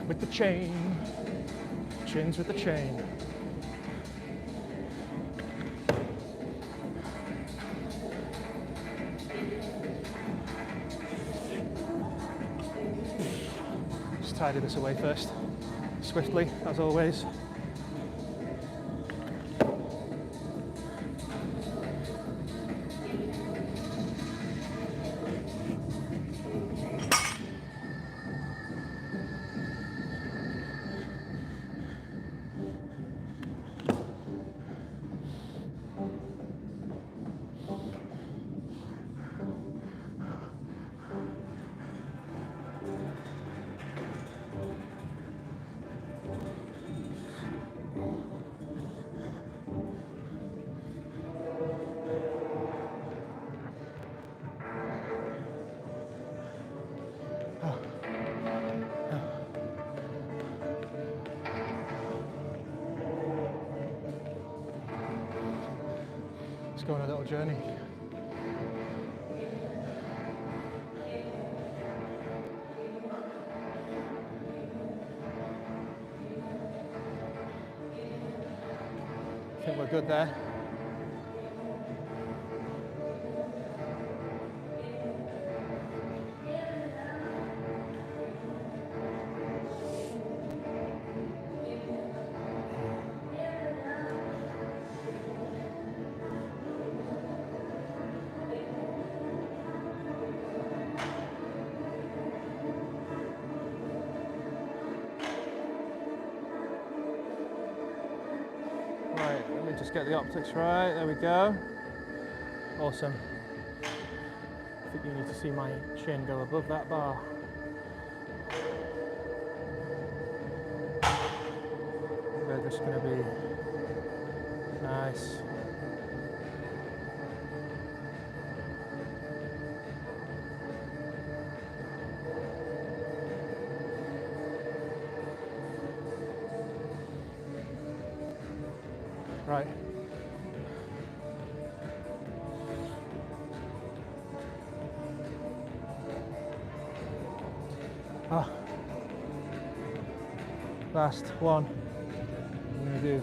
with the chain. Chins with the chain. Tidy this away first, swiftly, as always. go on a little journey. I think we're good there. Right, let me just get the optics right, there we go. Awesome. I think you need to see my chin go above that bar. They're just going to be nice. Right. Ah. Last one. I'm going to do.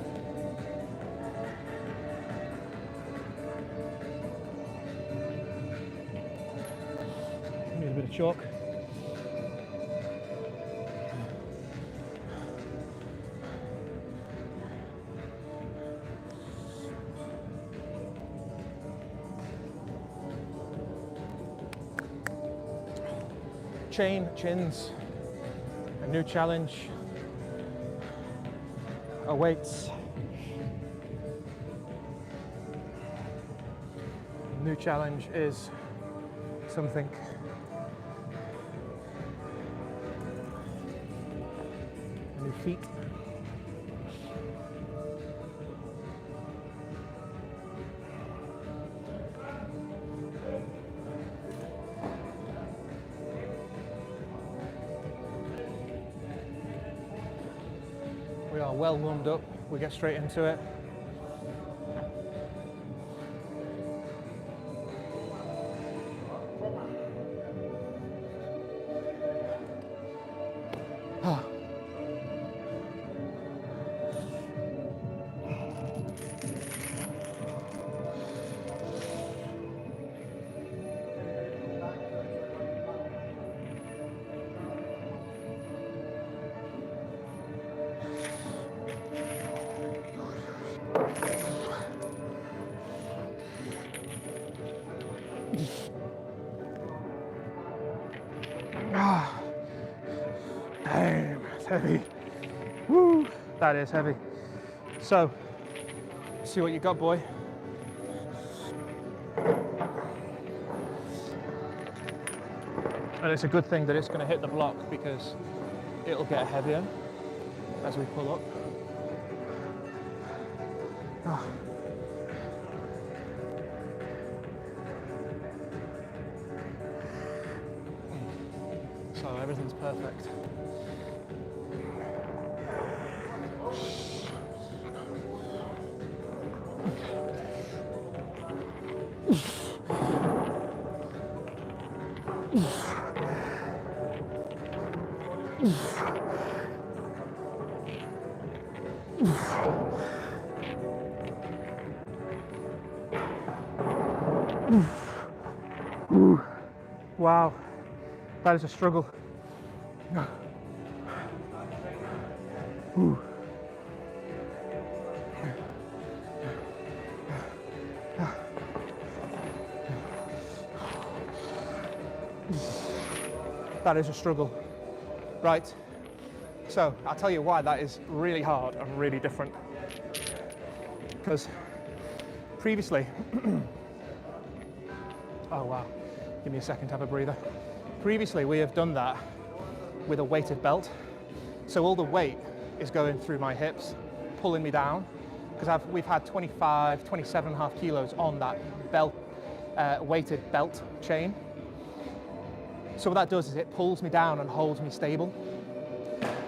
Need a bit of chalk. Chins, a new challenge, weights, new challenge is something new feet. We are well warmed up, we get straight into it. Damn, it's heavy. Woo, that is heavy. So, see what you got, boy. And it's a good thing that it's going to hit the block because it'll get heavier as we pull up. Oh. So everything's perfect. Wow, that is a struggle. That is a struggle. Right, so I'll tell you why that is really hard and really different. Because previously, oh wow, give me a second to have a breather. Previously we have done that with a weighted belt. So all the weight is going through my hips, pulling me down, because we've had 25, 27.5 kilos on that belt, weighted belt chain. So what that does is it pulls me down and holds me stable.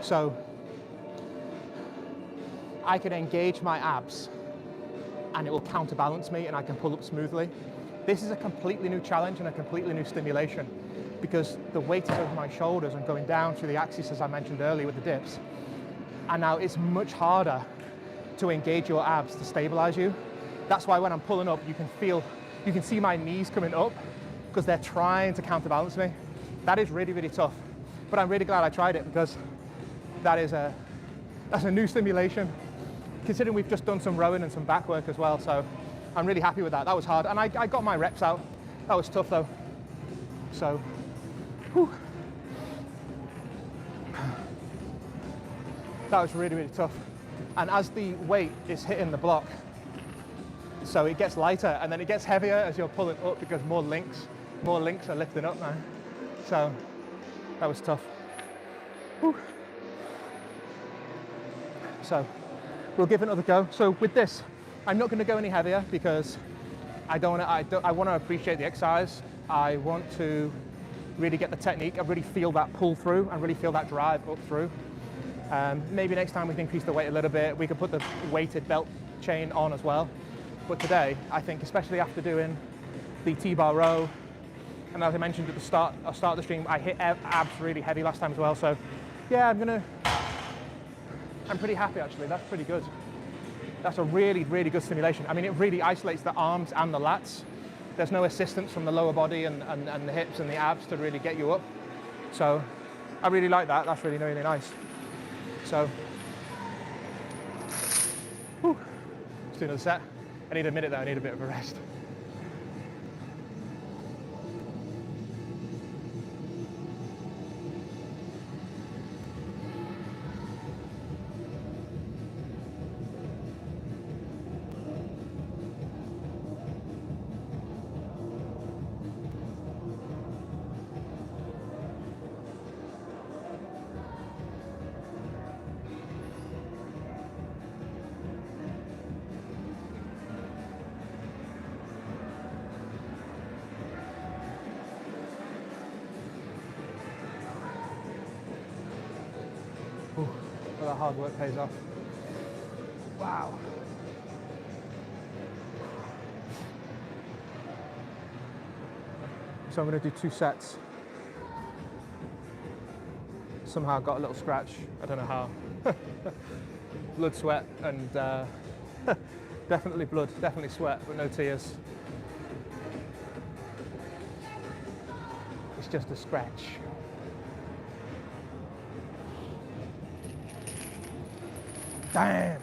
So I can engage my abs and it will counterbalance me and I can pull up smoothly. This is a completely new challenge and a completely new stimulation because the weight is over my shoulders and going down through the axis, as I mentioned earlier with the dips. And now it's much harder to engage your abs to stabilize you. That's why when I'm pulling up, you can see my knees coming up because they're trying to counterbalance me. That is really, really tough. But I'm really glad I tried it because that's a new stimulation, considering we've just done some rowing and some back work as well. So I'm really happy with that. That was hard. And I got my reps out. That was tough though. So, whew. That was really, really tough. And as the weight is hitting the block, so it gets lighter and then it gets heavier as you're pulling up because more links are lifting up now. So that was tough. Whew. So we'll give it another go. So with this, I'm not going to go any heavier because I want to appreciate the exercise. I want to really get the technique. I really feel that pull through and really feel that drive up through. Maybe next time we can increase the weight a little bit. We could put the weighted belt chain on as well. But today, I think, especially after doing the T-bar row, and as I mentioned at the start of the stream, I hit abs really heavy last time as well. So yeah, I'm pretty happy actually. That's pretty good. That's a really, really good stimulation. I mean, it really isolates the arms and the lats. There's no assistance from the lower body and the hips and the abs to really get you up. So I really like that. That's really, really nice. So, whew, let's do another set. I need a minute though, I need a bit of a rest. Well, that hard work pays off. Wow. So I'm going to do 2 sets. Somehow got a little scratch. I don't know how. Blood, sweat, and definitely blood, definitely sweat, but no tears. It's just a scratch. Damn.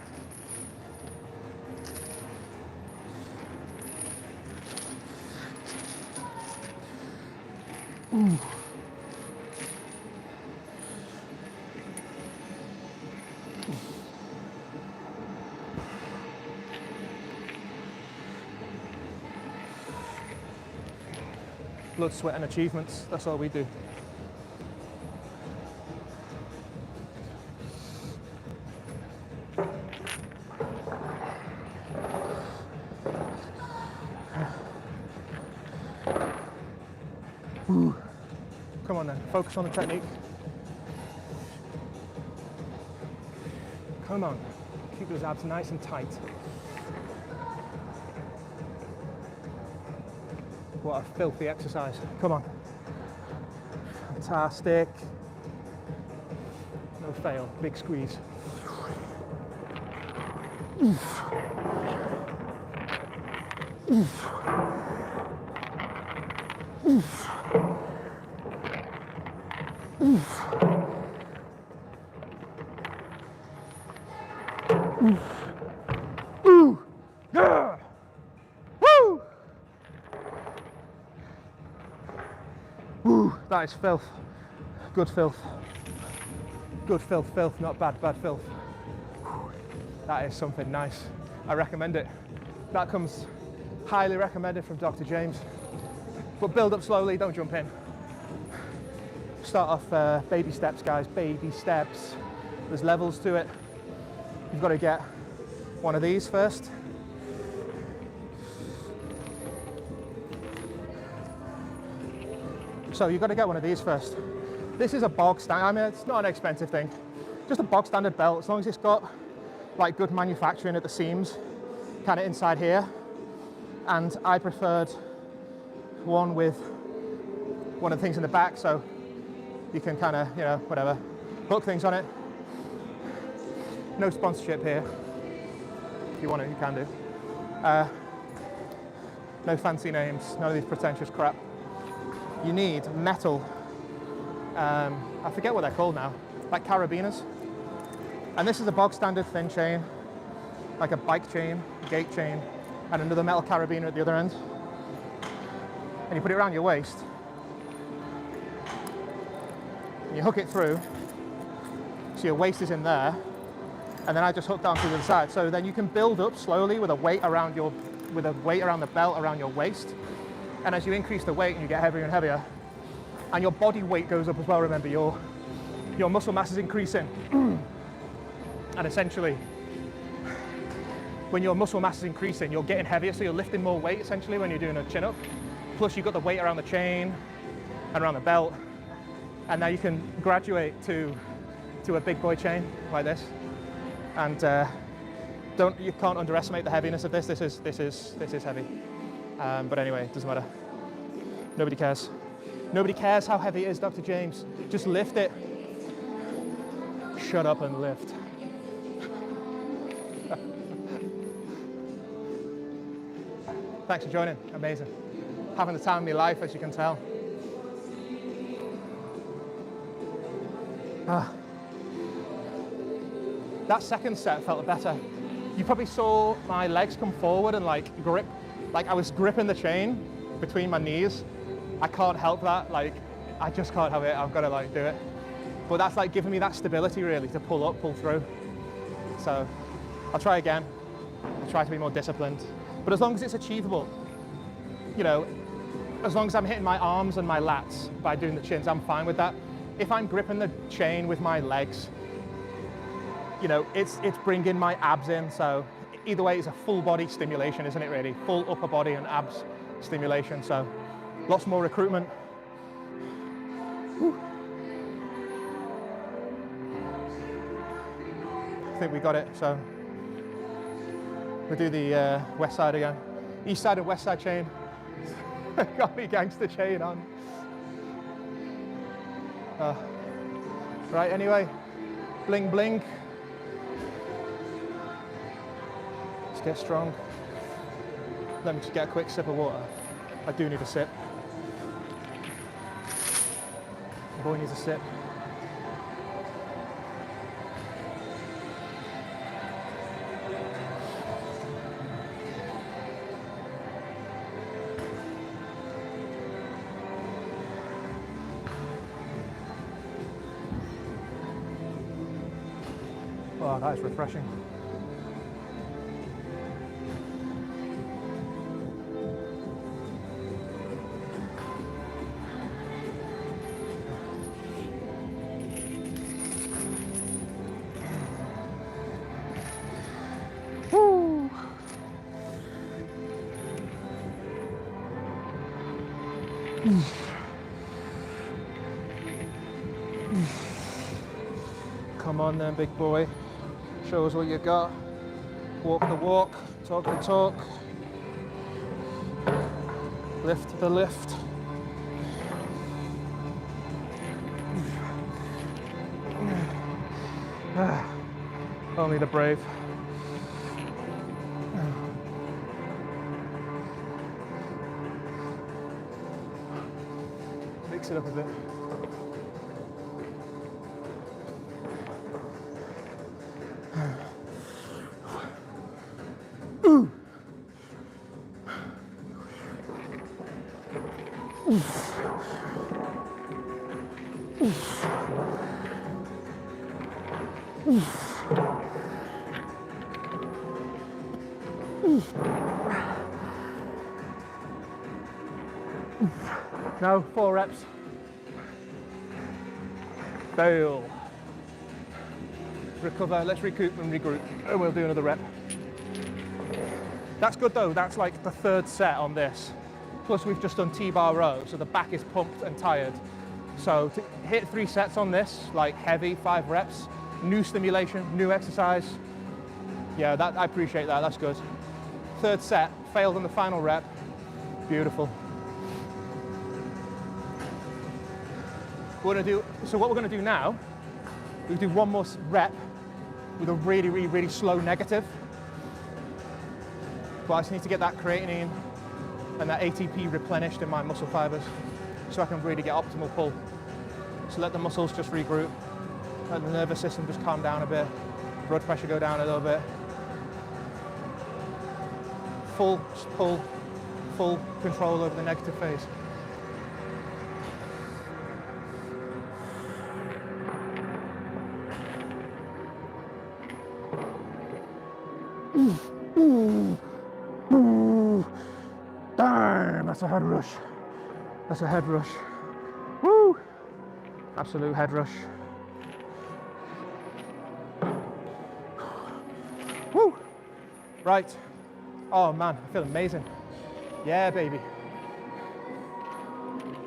Ooh. Blood, sweat and achievements, that's all we do. Ooh. Come on then, focus on the technique. Come on, keep those abs nice and tight. What a filthy exercise. Come on. Fantastic. No fail, big squeeze. Oof. Oof. Oof. Oof. Oof. Ooh. Yeah. Woo. Woo. That is filth. Good filth. Good filth, filth, not bad, bad filth. That is something nice. I recommend it. That comes highly recommended from Dr. James. But build up slowly, don't jump in. Start off baby steps, guys, baby steps. There's levels to it. You've got to get one of these first. So you've got to get one of these first. This is a bog standard, I mean, it's not an expensive thing. Just a bog standard belt, as long as it's got like good manufacturing at the seams, kind of inside here. And I preferred one with one of the things in the back, so you can kind of, you know, whatever, hook things on it. No sponsorship here. If you want it, you can do. No fancy names, none of these pretentious crap. You need metal, I forget what they're called now, like carabiners. And this is a bog standard thin chain, like a bike chain, gate chain, and another metal carabiner at the other end. And you put it around your waist. And you hook it through, so your waist is in there. And then I just hook down to the side. So then you can build up slowly with a weight around the belt around your waist. And as you increase the weight and you get heavier and heavier, and your body weight goes up as well, remember, your muscle mass is increasing. And essentially, when your muscle mass is increasing, you're getting heavier, so you're lifting more weight essentially when you're doing a chin up. Plus you've got the weight around the chain and around the belt. And now you can graduate to a big boy chain like this. And you can't underestimate the heaviness of this. This is heavy. But anyway, it doesn't matter. Nobody cares. Nobody cares how heavy it is, Dr. James. Just lift it. Shut up and lift. Thanks for joining. Amazing. Having the time of my life, as you can tell. That second set felt better. You probably saw my legs come forward and like grip, like I was gripping the chain between my knees. I can't help that, like I just can't have it. I've got to like do it. But that's like giving me that stability really to pull up, pull through. So I'll try again. I'll try to be more disciplined. But as long as it's achievable, you know, as long as I'm hitting my arms and my lats by doing the chins, I'm fine with that. If I'm gripping the chain with my legs, you know, it's bringing my abs in. So either way, it's a full body stimulation, isn't it really? Full upper body and abs stimulation. So lots more recruitment. Whew. I think we got it. So we'll do the west side again. East side and west side chain. Got me gangster chain on. Right, anyway, bling bling. Let's get strong. Let me just get a quick sip of water. I do need a sip. The boy needs a sip. Oh, that is refreshing. Woo. Come on then, big boy. Show us what you got. Walk the walk, talk the talk. Lift the lift. Only the brave. Mix it up a bit. Now 4 reps. Fail. Recover, let's recoup and regroup, and we'll do another rep. That's good though, that's like the 3rd set on this. Plus we've just done T-bar row, so the back is pumped and tired. So to hit 3 sets on this, like heavy, 5 reps, new stimulation, new exercise. Yeah, I appreciate that, that's good. third set, failed on the final rep. Beautiful. So what we're going to do now, we'll do one more rep with a really, really, really slow negative. But I just need to get that creatinine and that ATP replenished in my muscle fibers so I can really get optimal pull. So let the muscles just regroup, let the nervous system just calm down a bit, blood pressure go down a little bit. Full pull, full control over the negative phase. Damn, that's a head rush. That's a head rush. Woo! Absolute head rush. Woo! Right. Oh man, I feel amazing. Yeah, baby.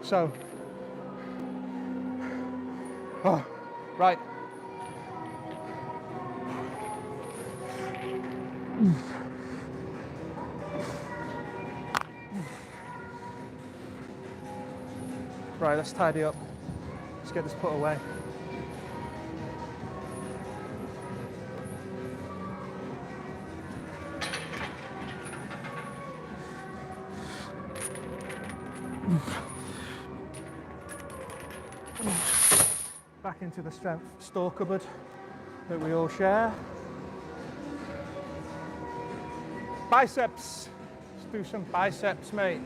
So, oh, right. Right, let's tidy up. Let's get this put away. Back into the strength store cupboard that we all share. Biceps. Let's do some biceps, mate.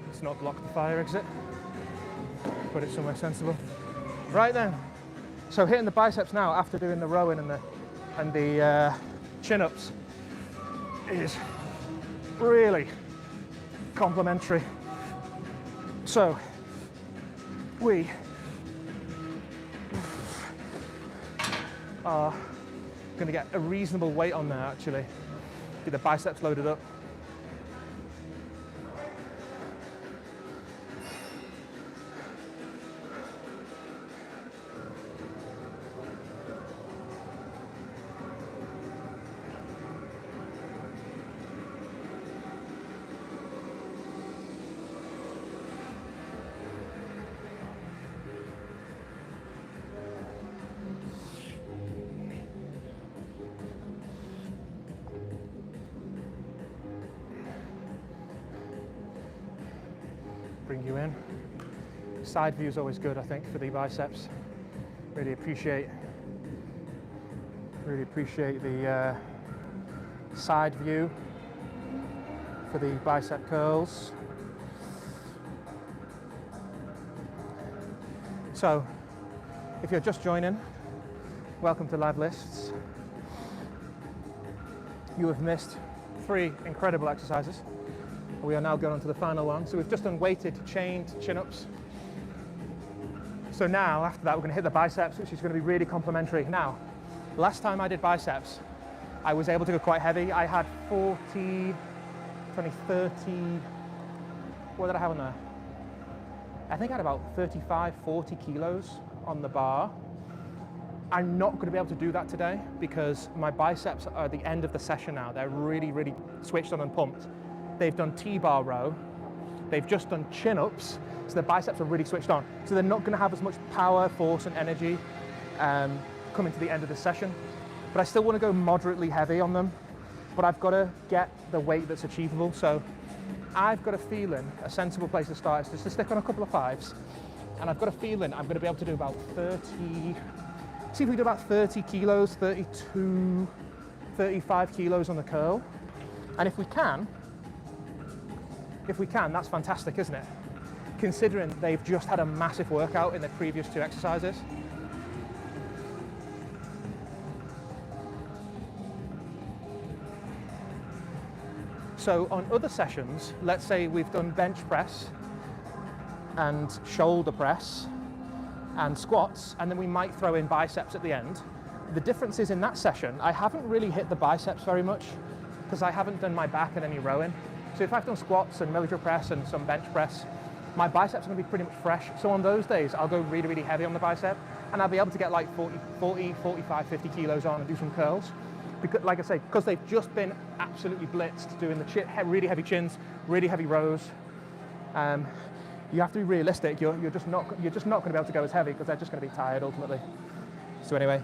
Let's not block the fire exit. Put it somewhere sensible. Right then. So hitting the biceps now after doing the rowing and the chin-ups is really complementary. So we are going to get a reasonable weight on there actually. Get the biceps loaded up. Bring you in. Side view is always good, I think, for the biceps. Really appreciate the side view for the bicep curls. So, if you're just joining, welcome to Live Lists. You have missed 3 incredible exercises. We are now going on to the final one. So we've just done weighted chained chin-ups. So now, after that, we're going to hit the biceps, which is going to be really complementary. Now, last time I did biceps, I was able to go quite heavy. I had 40, 20, 30, what did I have on there? I think I had about 35, 40 kilos on the bar. I'm not going to be able to do that today because my biceps are at the end of the session now. They're really, really switched on and pumped. They've done T-bar row, they've just done chin-ups, so their biceps are really switched on. So they're not going to have as much power, force and energy coming to the end of the session. But I still want to go moderately heavy on them, but I've got to get the weight that's achievable. So I've got a feeling a sensible place to start is just to stick on a couple of 5s. And I've got a feeling I'm going to be able to do about 30, see if we do about 30 kilos, 32, 35 kilos on the curl. And if we can, that's fantastic, isn't it? Considering they've just had a massive workout in their previous 2 exercises. So on other sessions, let's say we've done bench press and shoulder press and squats, and then we might throw in biceps at the end. The difference is in that session, I haven't really hit the biceps very much because I haven't done my back and any rowing. So if I've done squats and military press and some bench press, my biceps are going to be pretty much fresh. So on those days, I'll go really, really heavy on the bicep, and I'll be able to get like 40, 45, 50 kilos on and do some curls. Because, like I say, because they've just been absolutely blitzed doing the really heavy chins, really heavy rows. You have to be realistic. You're just not going to be able to go as heavy because they're just going to be tired ultimately. So anyway.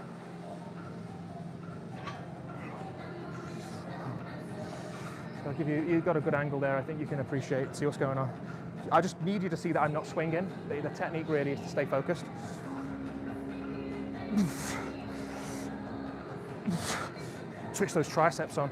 So I'll give you've got a good angle there. I think you can see what's going on. I just need you to see that I'm not swinging. The technique really is to stay focused. Switch those triceps on.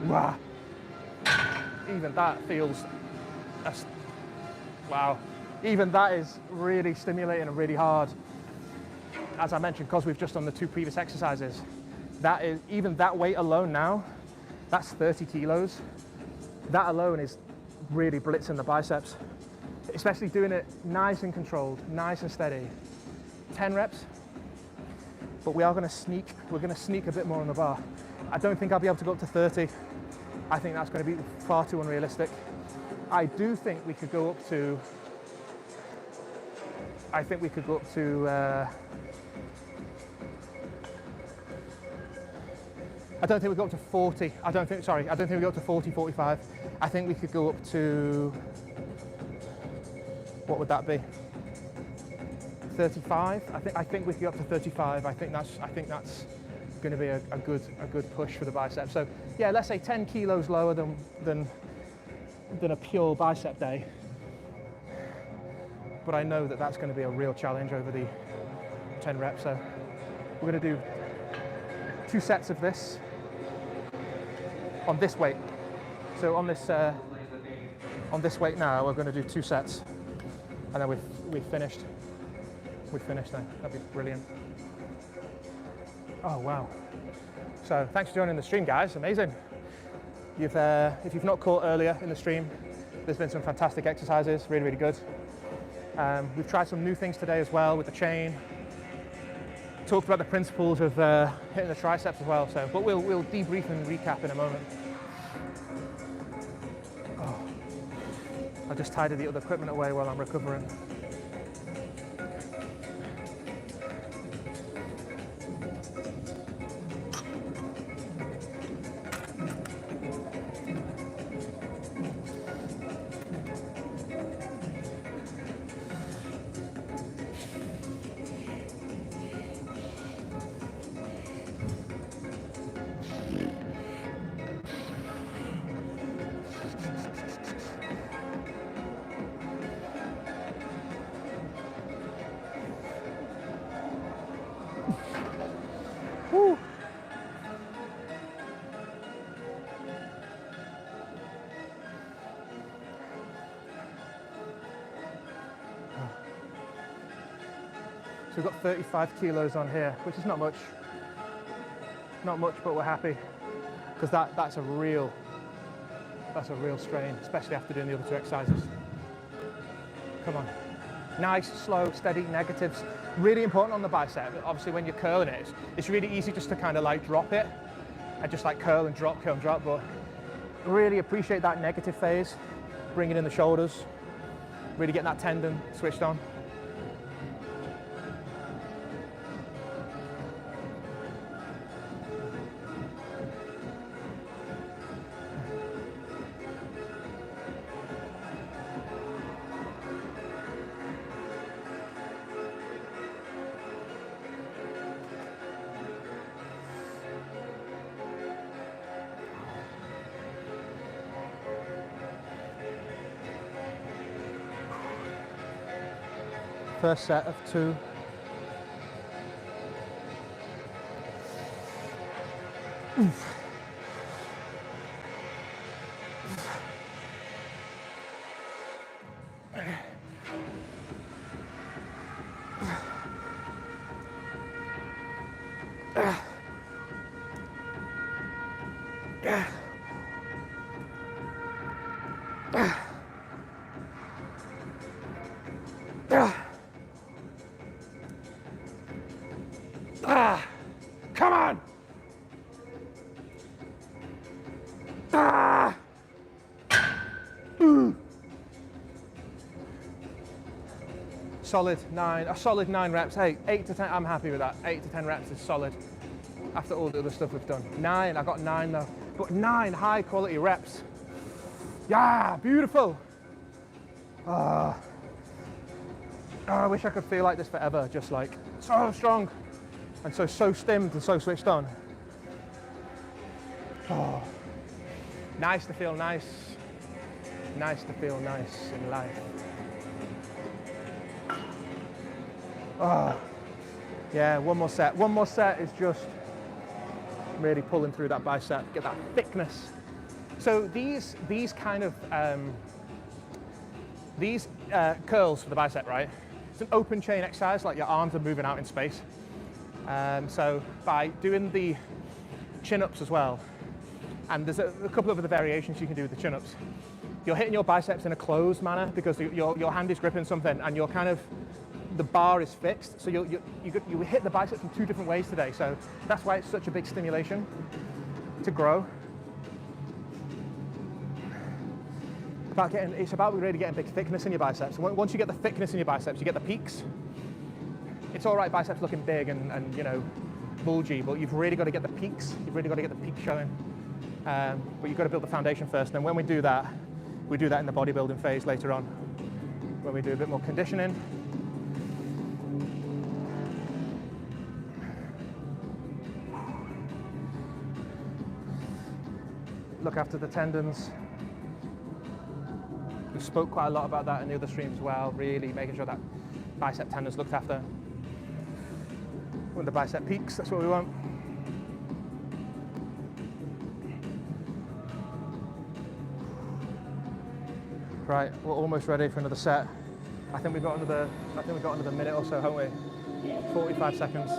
Wow. Even that feels, wow. Even that is really stimulating and really hard. As I mentioned, because we've just done the 2 previous exercises, that is, even that weight alone now, that's 30 kilos. That alone is really blitzing the biceps, especially doing it nice and controlled, nice and steady. 10 reps, but we're going to sneak a bit more on the bar. I don't think I'll be able to go up to 30. I think that's going to be far too unrealistic. I do think we could go up to, I don't think we go up to 40. I don't think we go up to 40, 45. I think we could go up to, what would that be? 35. I think we could go up to 35. I think that's going to be a good push for the bicep. So yeah, let's say 10 kilos lower than a pure bicep day. But I know that that's going to be a real challenge over the 10 reps. So we're going to do 2 sets of this on this weight. So on this weight now, we're going to do 2 sets, and then we've finished. We've finished then. That'd be brilliant. Oh wow! So thanks for joining the stream, guys. Amazing. If you've not caught earlier in the stream, there's been some fantastic exercises, really, really good. We've tried some new things today as well with the chain. Talked about the principles of hitting the triceps as well. So, but we'll debrief and recap in a moment. Oh, I just tidied the other equipment away while I'm recovering. Woo. So we've got 35 kilos on here, which is not much. Not much, but we're happy because that's a real strain, especially after doing the other 2 exercises. Come on. Nice, slow, steady negatives. Really important on the bicep. Obviously when you're curling it, it's really easy just to kind of like drop it and just like curl and drop, but really appreciate that negative phase, bringing in the shoulders, really getting that tendon switched on. First set of 2. Oof. Come on! Solid 9, a solid 9 reps. Hey, 8 to 10, I'm happy with that. 8 to 10 reps is solid after all the other stuff we've done. 9, I got 9 though. But 9 high quality reps. Yeah, beautiful. I wish I could feel like this forever, just like so strong and so stimmed and so switched on. Oh, nice to feel nice. Nice to feel nice in life. Oh, yeah, one more set. One more set is just really pulling through that bicep, get that thickness. So these kind of curls for the bicep, right? It's an open chain exercise, like your arms are moving out in space. So by doing the chin-ups as well, and there's a couple of other variations you can do with the chin-ups. You're hitting your biceps in a closed manner because your hand is gripping something and you're kind of, the bar is fixed. So you hit the biceps in 2 different ways today. So that's why it's such a big stimulation to grow. It's about really getting big thickness in your biceps. Once you get the thickness in your biceps, you get the peaks. It's all right, biceps looking big and you know, bulgy, but you've really got to get the peaks. You've really got to get the peaks showing. But you've got to build the foundation first. And when we do that in the bodybuilding phase later on, when we do a bit more conditioning. Look after the tendons. We spoke quite a lot about that in the other streams as well, really making sure that bicep tendons looked after. We want the bicep peaks, that's what we want. Right, we're almost ready for another set. I think we've got another minute or so, haven't we? 45 seconds.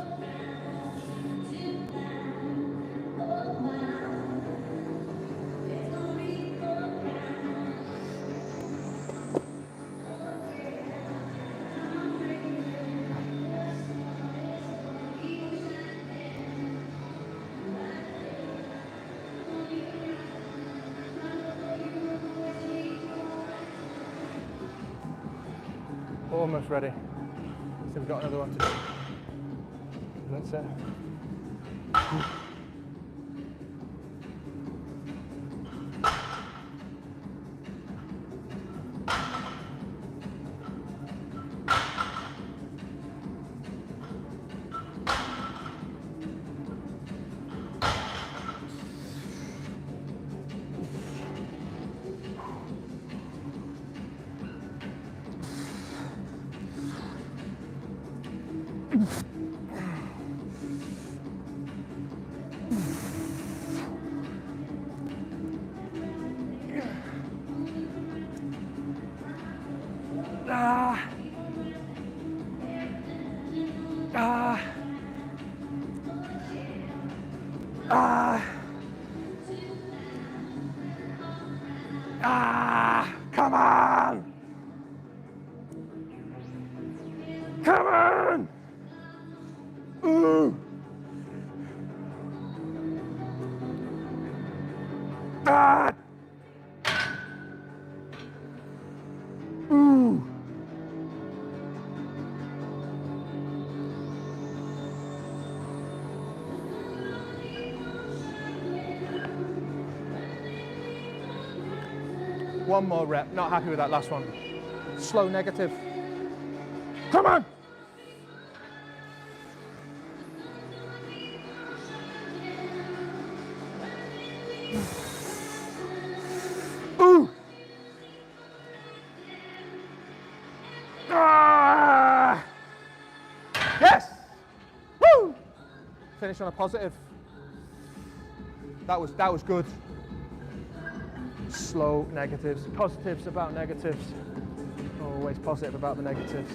Almost ready. So we've got another one to do. That's it. Come on! Come on! Ooh! Ah! Ooh! One more rep, not happy with that last one. Slow negative. Come on! Ooh! Ah! Yes! Woo! Finish on a positive. That was good. Slow negatives, positives about negatives. Always positive about the negatives.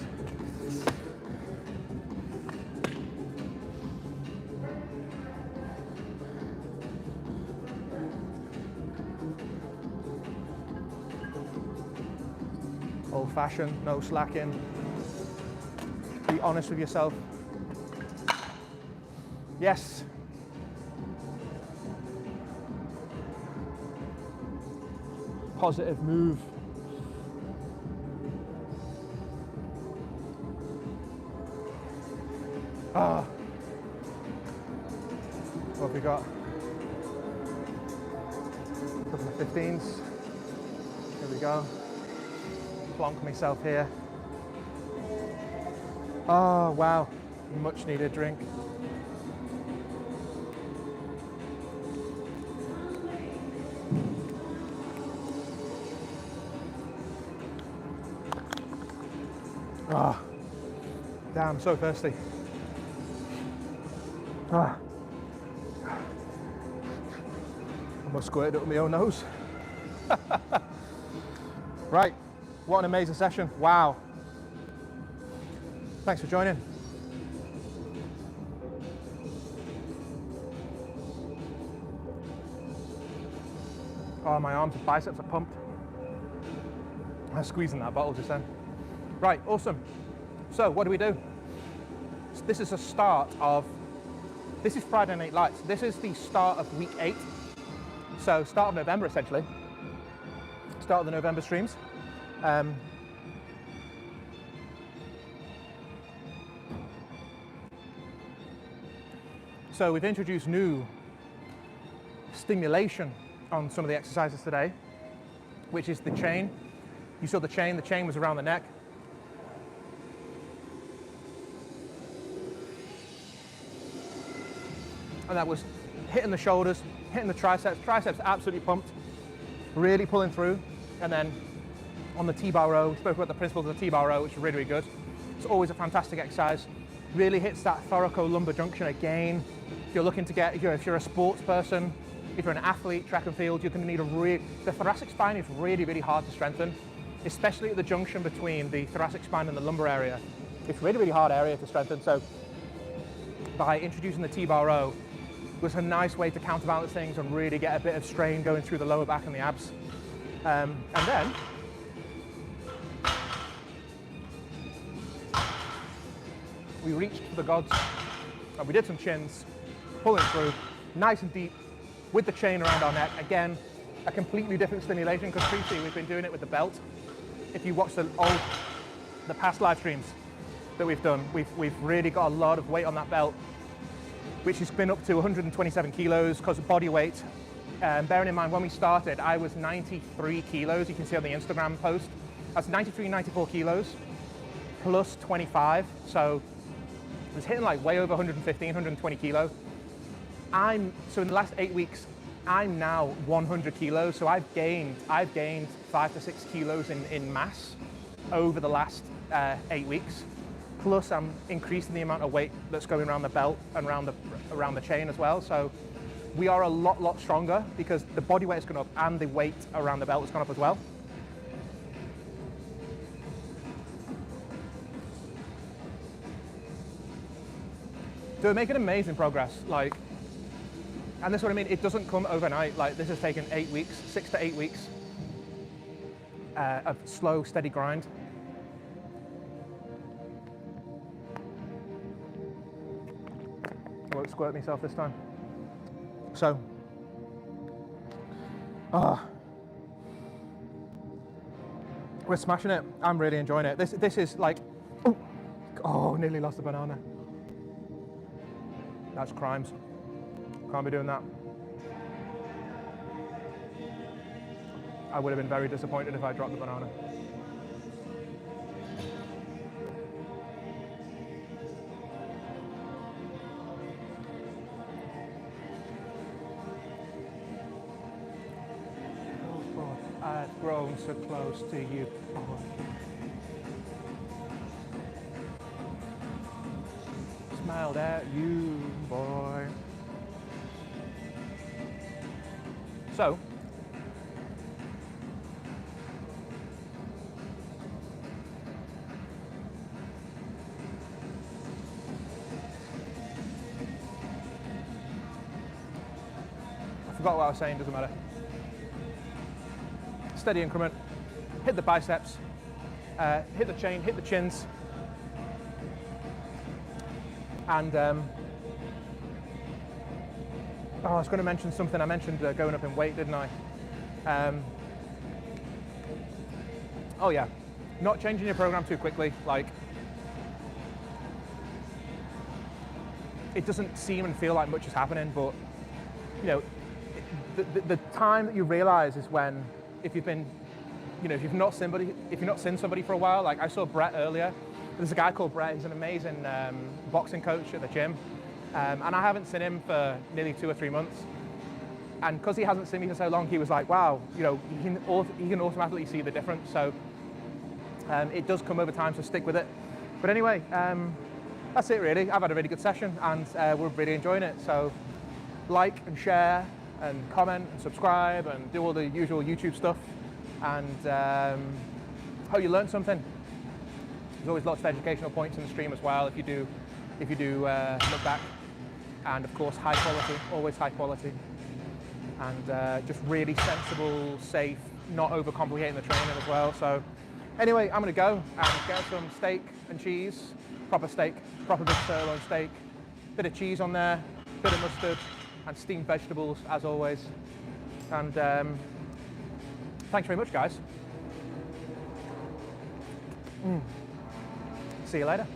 fashion, no slacking. Be honest with yourself. Yes. Positive move. Ah. What have we got? A couple of 15s. Here we go. Plonk myself here. Oh, wow. Much needed drink. Ah. Damn, I'm so thirsty. Ah. I must squirt it up my own nose. Right, what an amazing session. Wow. Thanks for joining. Oh, my arms and biceps are pumped. I was squeezing that bottle just then. Right, awesome. So what do we do? This is the start of, this is Friday Night Lights. This is the start of week 8. So start of November, essentially. Start of the November streams. So we've introduced new stimulation on some of the exercises today, which is the chain. You saw the chain was around the neck. And that was hitting the shoulders, hitting the triceps. Triceps absolutely pumped, really pulling through. And then on the T-bar row, we spoke about the principles of the T-bar row, which is really, really good. It's always a fantastic exercise. Really hits that thoracolumbar junction again. If you're looking to get, if you're a sports person, if you're an athlete, track and field, you're going to need the thoracic spine is really, really hard to strengthen, especially at the junction between the thoracic spine and the lumbar area. It's a really, really hard area to strengthen. So by introducing the T-bar row, was a nice way to counterbalance things and really get a bit of strain going through the lower back and the abs. And then, we reached for the gods and we did some chins, pulling through, nice and deep, with the chain around our neck. Again, a completely different stimulation because previously we've been doing it with the belt. If you watch the past live streams that we've done, we've really got a lot of weight on that belt, which has been up to 127 kilos because of body weight. Bearing in mind, when we started, I was 93 kilos. You can see on the Instagram post. That's 93, 94 kilos plus 25. So I was hitting like way over 115, 120 kilo. So in the last 8 weeks, I'm now 100 kilos. So I've gained 5 to 6 kilos in mass over the last 8 weeks. Plus I'm increasing the amount of weight that's going around the belt and around the chain as well. So we are a lot stronger because the body weight has gone up and the weight around the belt has gone up as well. So we're making amazing progress, and that's what I mean, it doesn't come overnight. Like, this has taken 8 weeks, 6 to 8 weeks of slow, steady grind. I won't squirt myself this time. So, we're smashing it. I'm really enjoying it. This is like, oh, nearly lost the banana. That's crimes. Can't be doing that. I would have been very disappointed if I dropped the banana. I've grown so close to you, boy. Smiled at you, boy. So, I forgot what I was saying, doesn't matter. Steady increment, hit the biceps, hit the chain, hit the chins, and I was going to mention something. I mentioned going up in weight, didn't I? Oh yeah, not changing your program too quickly. Like, it doesn't seem and feel like much is happening, but you know, the time that you realize is when, if you've been, you know, if you've not seen somebody for a while. Like, I saw Brett earlier. There's a guy called Brett. He's an amazing boxing coach at the gym, and I haven't seen him for nearly 2 or 3 months. And because he hasn't seen me for so long, he was like, "Wow, you know, he can automatically see the difference." So it does come over time, so stick with it. But anyway, that's it really. I've had a really good session, and we're really enjoying it. So like and share and comment and subscribe and do all the usual YouTube stuff. And hope you learned something. There's always lots of educational points in the stream as well if you do look back. And of course, high quality, always high quality. And just really sensible, safe, not overcomplicating the training as well. So anyway, I'm gonna go and get some steak and cheese, proper steak, proper big sirloin steak, bit of cheese on there, bit of mustard, and steamed vegetables as always. And thanks very much, guys. See you later.